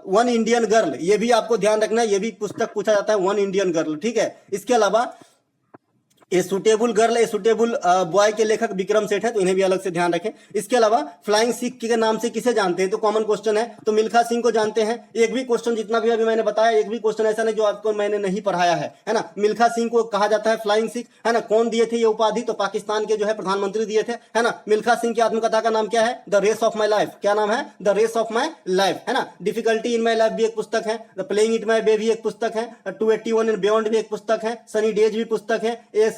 वन इंडियन गर्ल, ये भी आपको ध्यान रखना है, ये भी पुस्तक पूछा जाता है, वन इंडियन गर्ल, ठीक है। इसके अलावा a suitable girl a suitable boy के लेखक विक्रम सेठ है, तो इन्हें भी अलग से ध्यान रखें। इसके अलावा फ्लाइंग सिख के नाम से किसे जानते हैं, तो कॉमन क्वेश्चन है, तो मिल्खा सिंह को जानते हैं। एक भी क्वेश्चन जितना भी अभी मैंने बताया, एक भी क्वेश्चन ऐसा नहीं जो आपको मैंने नहीं पढ़ाया है ना। मिल्खा सिंह को कहा जाता है फ्लाइंग सिख, है ना। कौन दिए थे ये उपाधि, तो पाकिस्तान के जो है प्रधानमंत्री दिए थे, है ना। मिल्खा सिंह की आत्मकथा का नाम क्या है, the race of my life. क्या नाम है, the race of my life, है ना। डिफिकल्टी इन माई लाइफ भी एक पुस्तक है, द प्लेइंग इट माई बे भी एक पुस्तक है, 281 एंड बियॉन्ड भी एक पुस्तक है, सनी डेज भी पुस्तक है, ए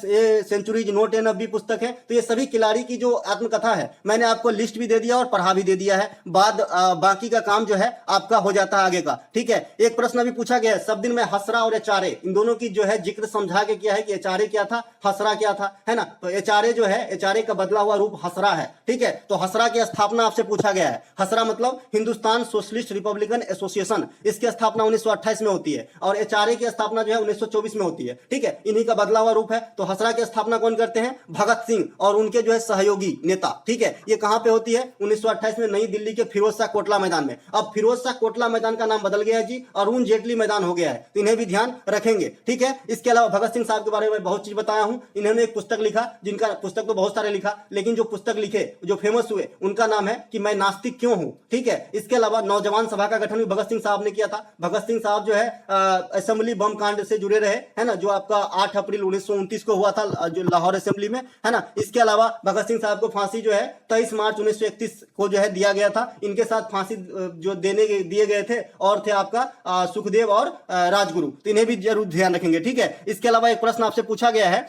सेंचुरी नोट एन भी पुस्तक है। तो ये सभी खिलाड़ी की जो आत्मकथा है मैंने आपको लिस्ट भी दे दिया और पढ़ा भी दे दिया है। बाकी का काम जो है आपका हो जाता है आगे का, ठीक है। एक प्रश्न अभी पूछा गया है, सब दिन में हसरा और एचआरए, इन दोनों की जो है जिक्र समझा के किया है कि एचआरए क्या था, हसरा क्या था, है ना। तो एचआरए जो है, एचआरए का बदला हुआ रूप हसरा है, ठीक है। तो हसरा की स्थापना आपसे पूछा गया है। हसरा मतलब हिंदुस्तान सोशलिस्ट रिपब्लिकन एसोसिएशन, इसकी स्थापना 1928 में होती है और एचआरए की स्थापना जो है 1924 में होती है, ठीक है। इन्हीं का बदला हुआ रूप है। तो हसरा की स्थापना कौन करते हैं, भगत सिंह और उनके जो है सहयोगी नेता, ठीक है। ये कहां पे होती है, 1928 में नई दिल्ली के फिरोज शाह कोटला मैदान में। अब फिरोज शाह कोटला मैदान का नाम बदल गया है जी, अरुण जेटली मैदान हो गया है, तो इन्हें भी ध्यान रखेंगे, ठीक है। इसके अलावा भगत सिंह साहब के बारे में बहुत चीज बताया हूं। इन्होंने एक पुस्तक लिखा, जिनका पुस्तक तो बहुत सारे लिखा, लेकिन जो पुस्तक लिखे जो फेमस हुए उनका नाम है कि मैं नास्तिक क्यों हूं, ठीक है। इसके अलावा नौजवान सभा का गठन भी भगत सिंह साहब ने किया था। भगत सिंह साहब जो है असेंबली बम कांड से जुड़े रहे, है ना, जो आपका 8 अप्रैल 1929 को हुआ था जो लाहौर असेंबली में, है ना। इसके अलावा भगत सिंह साहब को फांसी जो है 23 मार्च 1931 को जो है दिया गया था। इनके साथ फांसी जो दिए गए थे और थे आपका सुखदेव और राजगुरु, तो इन्हें भी जरूर ध्यान रखेंगे, ठीक है। इसके अलावा एक प्रश्न आपसे पूछा गया है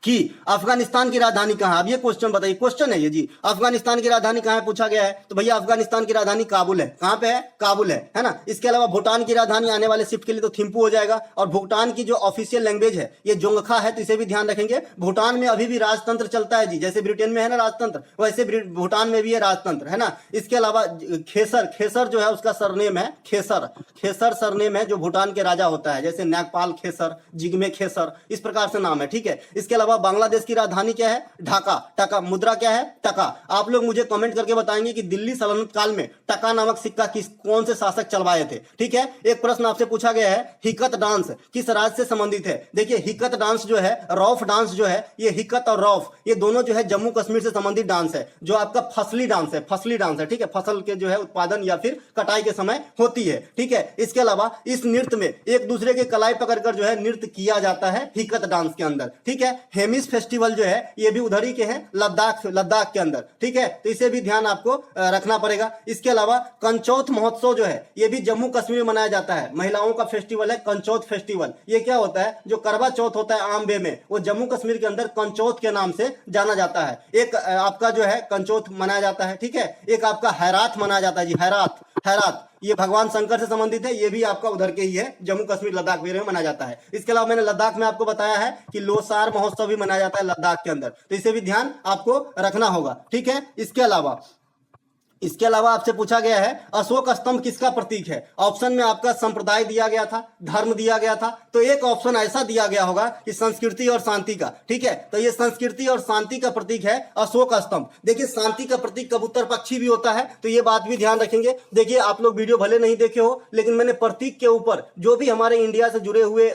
कि अफगानिस्तान की राजधानी कहां है। अब ये क्वेश्चन बताइए, क्वेश्चन है ये जी, अफगानिस्तान की राजधानी कहां है पूछा गया है। तो भैया अफगानिस्तान की राजधानी काबुल है। कहां पे है, काबुल है ना। इसके अलावा भूटान की राजधानी आने वाले शिफ्ट के लिए तो थिम्पू हो जाएगा। और भूटान की जो ऑफिशियल लैंग्वेज है ये जोंगखा है, तो इसे भी ध्यान रखेंगे। भूटान में अभी भी राजतंत्र चलता है जी, जैसे ब्रिटेन में है ना राजतंत्र, वैसे भूटान में भी है राजतंत्र, है ना। इसके अलावा खेसर जो है उसका सरनेम है खेसर सरनेम है जो भूटान के राजा होता है, जैसे नागपाल खेसर, जिग्मे खेसर, इस प्रकार से नाम है, ठीक है। इसके अलावा बांग्लादेश की राजधानी क्या है, ढाका। टका मुद्रा क्या है, टका। आप लोग मुझे कमेंट करके बताएंगे कि दिल्ली सल्तनत काल में टका नामक सिक्का कौन से शासक चलवाए थे, ठीक है। एक प्रश्न आपसे पूछा गया है, हिकत डांस किस राज्य से संबंधित है। देखिए हिकत डांस जो है, रौफ डांस जो है, ये हिकत और रौफ ये दोनों जो है जम्मू कश्मीर से संबंधित डांस है, जो आपका फसली डांस है, ठीक है। फसल के जो है उत्पादन या फिर कटाई के समय होती है, ठीक है। इसके अलावा इस नृत्य में एक दूसरे के कलाई पकड़कर जो है नृत्य किया जाता है हिकत डांस के अंदर, ठीक है। हेमिस फेस्टिवल जो है ये भी उधर ही के हैं, लद्दाख के अंदर, ठीक है। तो इसे भी ध्यान आपको रखना पड़ेगा। इसके अलावा कंचौथ महोत्सव जो है ये भी जम्मू कश्मीर में मनाया जाता है, महिलाओं का फेस्टिवल है कंचौथ फेस्टिवल। ये क्या होता है, जो करवा चौथ होता है आम बे में, वो जम्मू कश्मीर के अंदर कंचौथ के नाम से जाना जाता है। एक आपका जो है कंचौथ मनाया जाता है, ठीक है। एक आपका हैरात मनाया जाता है जी, हैरात ये भगवान शंकर से संबंधित है, ये भी आपका उधर के ही है, जम्मू कश्मीर लद्दाख में मनाया जाता है। इसके अलावा मैंने लद्दाख में आपको बताया है कि लोसार महोत्सव भी मनाया जाता है लद्दाख के अंदर, तो इसे भी ध्यान आपको रखना होगा, ठीक है। इसके अलावा आपसे पूछा गया है अशोक स्तंभ किसका प्रतीक है। ऑप्शन में आपका संप्रदाय दिया गया था, धर्म दिया गया था, तो एक ऑप्शन ऐसा दिया गया होगा कि संस्कृति और शांति का, ठीक है। तो ये संस्कृति और शांति का प्रतीक है अशोक स्तंभ। देखिए शांति का प्रतीक कबूतर पक्षी भी होता है, तो ये बात भी ध्यान रखेंगे। देखिए आप लोग वीडियो भले नहीं देखे हो, लेकिन मैंने प्रतीक के ऊपर जो भी हमारे इंडिया से जुड़े हुए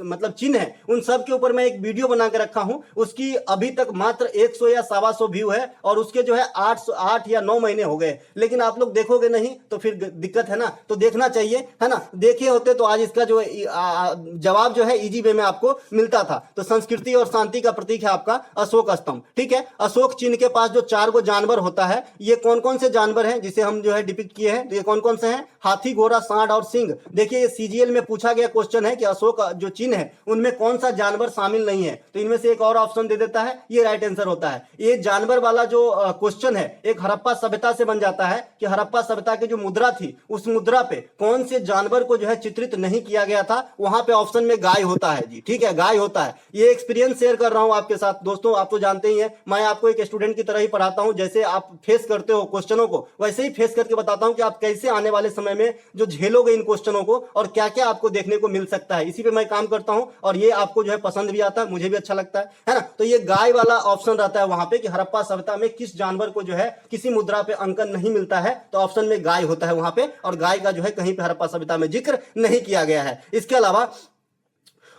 मतलब चिन्ह है उन सब के ऊपर मैं एक वीडियो बना के रखा हूं। उसकी अभी तक मात्र 100 या 125 व्यू है और उसके जो है 8 या 9 महीने हो गए, लेकिन आप लोग देखोगे नहीं तो फिर दिक्कत है ना। तो देखना चाहिए, है ना। देखे होते तो आज इसका जो जवाब जो है इजी वे में आपको मिलता था। तो संस्कृति और शांति का प्रतीक है आपका अशोक स्तंभ, ठीक है। अशोक चिन्ह के पास जो 4 गो जानवर होता है, ये कौन कौन से जानवर हैं जिसे हम जो है डिपिक्ट किए हैं, तो ये कौन कौन से हैं, हाथी, घोड़ा, सांड और सिंह। देखिए ये सीजीएल में पूछा गया क्वेश्चन है कि अशोक जो चिन्ह है उनमें कौन सा जानवर शामिल नहीं है, तो इनमें से एक और ऑप्शन दे देता है, ये राइट आंसर होता है। ये जानवर वाला जो क्वेश्चन है एक हड़प्पा सभ्यता से बन जाता है कि हड़प्पा सभ्यता की जो मुद्रा थी उस मुद्रा पे कौन से जानवर को जो है चित्रित नहीं किया गया था, वहां पे ऑप्शन में गाय होता है जी। ठीक है, गाय होता है। ये एक्सपीरियंस शेयर कर रहा हूं आपके साथ दोस्तों, आप तो जानते ही हैं मैं आपको एक स्टूडेंट की तरह ही पढ़ाता हूं। जैसे आप फेस करते हो क्वेश्चनों को वैसे ही फेस करके बताता हूं कि आप कैसे आने वाले समय में जो झेलोगे इन क्वेश्चनों को और क्या क्या आपको देखने को मिल सकता है। इसी पे मैं काम करता हूं और ये आपको जो है पसंद भी आता है, मुझे भी अच्छा लगता है ना। तो ये गाय वाला ऑप्शन रहता है वहां पे कि हड़प्पा सभ्यता में किस जानवर को जो है किसी मुद्रा पे अंकन नहीं मिलता है, तो ऑप्शन में गाय होता है वहां पे, और गाय का जो है कहीं पे हड़प्पा सभ्यता में जिक्र नहीं किया गया है। इसके अलावा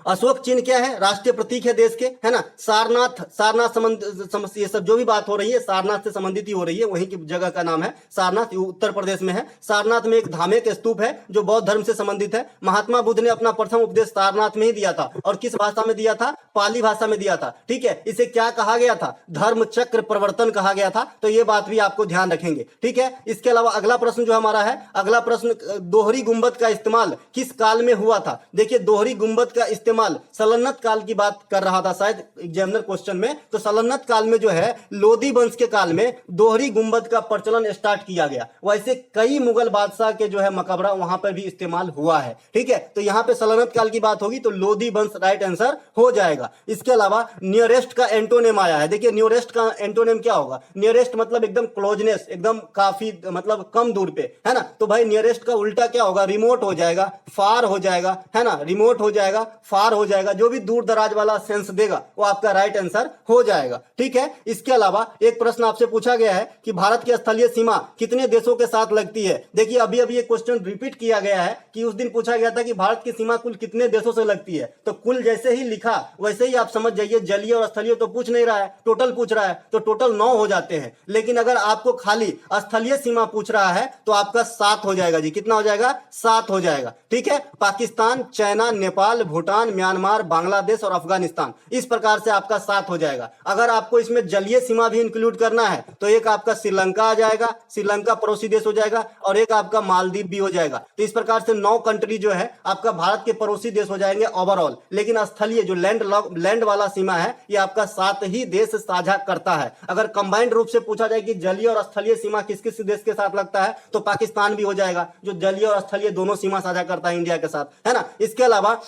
अशोक चिन्ह क्या है, राष्ट्रीय प्रतीक है देश के, है ना। सारनाथ, सारनाथ संबंध ये सब जो भी बात हो रही है सारनाथ से संबंधित ही हो रही है, वहीं की जगह का नाम है सारनाथ, उत्तर प्रदेश में है। सारनाथ में एक धार्मिक स्तूप है जो बौद्ध धर्म से संबंधित है। महात्मा बुद्ध ने अपना प्रथम उपदेश सारनाथ में ही दिया था, और किस भाषा में दिया था, पाली भाषा में दिया था। ठीक है, इसे क्या कहा गया था, धर्म चक्र प्रवर्तन कहा गया था। तो ये बात भी आपको ध्यान रखेंगे। ठीक है, इसके अलावा अगला प्रश्न जो हमारा है, अगला प्रश्न, दोहरी गुंबद का इस्तेमाल किस काल में हुआ था। देखिए दोहरी गुंबद का इस्तेमाल सल्तनत काल की बात कर रहा था शायद एग्जामिनर क्वेश्चन में, तो सल्तनत काल में जो है लोधी वंश के काल में दोहरी गुंबद का प्रचलन स्टार्ट किया गया। वैसे कई मुगल बादशाह के जो है मकबरा वहां पर भी इस्तेमाल हुआ है। ठीक है, तो यहां पे सल्तनत काल की बात होगी तो लोधी वंश राइट आंसर हो जाएगा। इसके अलावा नियरेस्ट का एंटोनिम आया है। देखिए नियरेस्ट का एंटोनिम क्या होगा, नियरेस्ट मतलब एकदम क्लोजनेस, एकदम काफी मतलब कम दूर पे, है ना। तो भाई नियरेस्ट का उल्टा क्या होगा, रिमोट हो जाएगा, फार हो जाएगा, है ना, रिमोट हो जाएगा, फार हो जाएगा। जो भी दूर दराज वाला सेंस देगा वो आपका राइट आंसर हो जाएगा। ठीक है, इसके अलावा एक प्रश्न आपसे पूछा गया है कि भारत की स्थलीय सीमा कितने देशों के साथ लगती है। देखिए अभी अभी ये क्वेश्चन रिपीट किया गया है कि उस दिन पूछा गया था कि भारत की सीमा कुल कितने देशों से लगती है, तो कुल जैसे ही लिखा वैसे ही आप समझ जाइए जलीय और स्थलीय तो पूछ नहीं रहा है, टोटल पूछ रहा है, तो टोटल 9 हो जाते हैं। लेकिन अगर आपको खाली स्थलीय सीमा पूछ रहा है तो आपका 7 हो जाएगा जी। कितना हो जाएगा, 7 हो जाएगा। ठीक है, पाकिस्तान, चाइना, नेपाल, भूटान, म्यांमार, बांग्लादेश और अफगानिस्तान, इस प्रकार से आपका 7 हो जाएगा। अगर आपको इसमें जलीय सीमा भी इंक्लूड करना है तो एक आपका श्रीलंका आ जाएगा, श्रीलंका पड़ोसी देश हो जाएगा, और एक आपका मालदीव भी हो जाएगा। तो इस प्रकार से 9 कंट्री जो है आपका भारत के पड़ोसी देश हो जाएंगे ओवरऑल। लेकिन स्थलीय जो लैंड वाला सीमा है ये आपका 7 ही देश साझा करता है। अगर कंबाइंड रूप से पूछा जाए कि जलीय और स्थलीय सीमा किस किस देश के साथ लगता है तो पाकिस्तान भी हो जाएगा, जो जलीय और स्थलीय दोनों सीमा साझा करता है इंडिया के साथ, है ना। इसके अलावा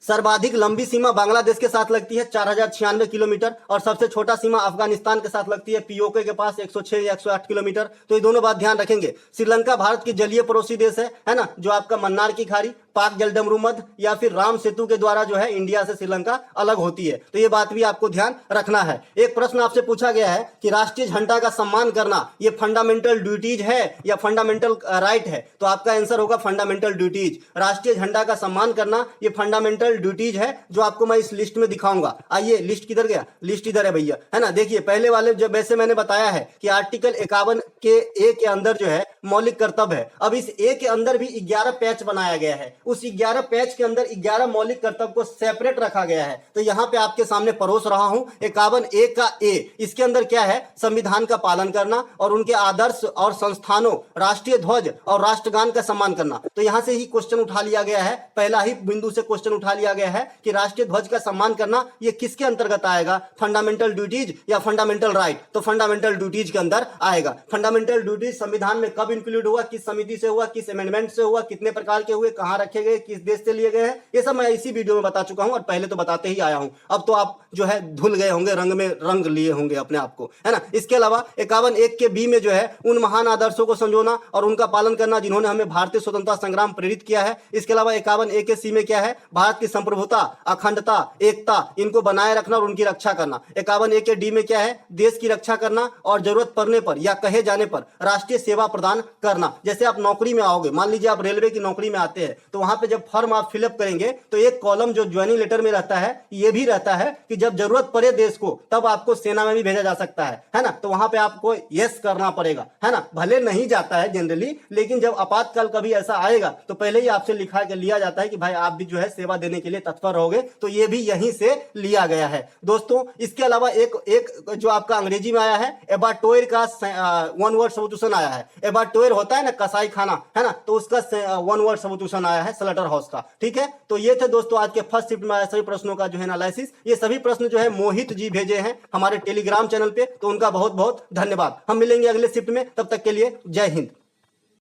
सर्वाधिक लंबी सीमा बांग्लादेश के साथ लगती है 4096 किलोमीटर, और सबसे छोटा सीमा अफगानिस्तान के साथ लगती है पीओके के पास 106 या 108 किलोमीटर। तो ये दोनों बात ध्यान रखेंगे। श्रीलंका भारत की जलीय पड़ोसी देश है ना, जो आपका मन्नार की खाड़ी, पाक जलडमरू मध्य या फिर राम सेतु के द्वारा जो है इंडिया से श्रीलंका अलग होती है। तो ये बात भी आपको ध्यान रखना है। एक प्रश्न आपसे पूछा गया है कि राष्ट्रीय झंडा का सम्मान करना ये फंडामेंटल ड्यूटीज है या फंडामेंटल राइट है, तो आपका आंसर होगा फंडामेंटल ड्यूटीज। राष्ट्रीय झंडा का सम्मान करना ये फंडामेंटल ड्यूटीज है, जो आपको मैं इस लिस्ट में दिखाऊंगा। आइए लिस्ट किधर गया, लिस्ट इधर है भैया, है ना। देखिए पहले वाले जब वैसे मैंने बताया है कि आर्टिकल 51 के ए के अंदर जो है मौलिक कर्तव्य है। अब इस ए के अंदर भी 11 पैच बनाया गया है, उस 11 पैच के अंदर 11 मौलिक कर्तव्य को सेपरेट रखा गया है। तो यहां पे आपके सामने परोस रहा हूं 51 ए का ए। इसके अंदर क्या है, संविधान का पालन करना और उनके आदर्श और संस्थानों, राष्ट्रीय ध्वज और राष्ट्रगान का सम्मान करना। तो यहां से ही क्वेश्चन उठा लिया गया है, पहला ही बिंदु से क्वेश्चन उठा लिया गया है कि राष्ट्रीय ध्वज का सम्मान करना ये किसके अंतर्गत आएगा, फंडामेंटल ड्यूटीज या फंडामेंटल राइट। तो फंडामेंटल ड्यूटीज के अंदर आएगा। फंडामेंटल ड्यूटीज संविधान में कब इंक्लूड हुआ, किस समिति से हुआ, किस अमेंडमेंट से हुआ, कितने प्रकार के हुए, कहां रखे गए, किस देश से लिए गए हैं, ये सब मैं इसी वीडियो में बता चुका हूं और पहले तो बताते ही आया हूं। अब तो आप जो है धुल गए होंगे, रंग में रंग लिए होंगे अपने आप को, है ना। इसके अलावा 51 एक के बी में जो है उन महान आदर्शों को संजोना और उनका पालन करना जिन्होंने हमें भारतीय स्वतंत्रता संग्राम प्रेरित किया है। इसके अलावा 51 ए के सी में क्या है, भारत की संप्रभुता, अखंडता, एकता इनको बनाए रखना और उनकी रक्षा करना। 51 ए के डी में क्या है, देश की रक्षा करना और जरूरत पड़ने पर या कहे जाने पर राष्ट्रीय सेवा प्रदान करना। जैसे आप नौकरी में आओगे, मान लीजिए आप रेलवे की नौकरी में आते हैं, तो वहां पे जब फॉर्म आप फिलअप करेंगे तो एक कॉलम जो ज्वाइनिंग लेटर में रहता है ये भी रहता है कि जब जरूरत पड़े देश को तब आपको सेना में भी भेजा जा सकता है ना। तो वहां पे आपको यस करना पड़ेगा, है ना। भले नहीं जाता है जनरली, लेकिन जब आपातकाल कभी ऐसा आएगा तो पहले ही आपसे लिखा के लिया जाता है कि भाई आप भी जो है सेवा देने के लिए तत्पर रहोगे। तो ये भी यहीं से लिया गया है दोस्तों। इसके अलावा एक जो आपका अंग्रेजी में आया है, एबाटोयर का 1 वर्ड सब्स्टिट्यूशन आया है। एबाटोयर होता है ना कसाई खाना, है ना, तो उसका 1 वर्ड सब्स्टिट्यूशन आया है स्लटर हाउस का। ठीक है, तो ये थे दोस्तों आज के फर्स्ट शिफ्ट में आए सभी प्रश्नों का जो है एनालिसिस। ये सभी प्रश्न जो है मोहित जी भेजे हैं हमारे टेलीग्राम चैनल पे, तो उनका बहुत बहुत धन्यवाद। हम मिलेंगे अगले शिफ्ट में, तब तक के लिए जय हिंद।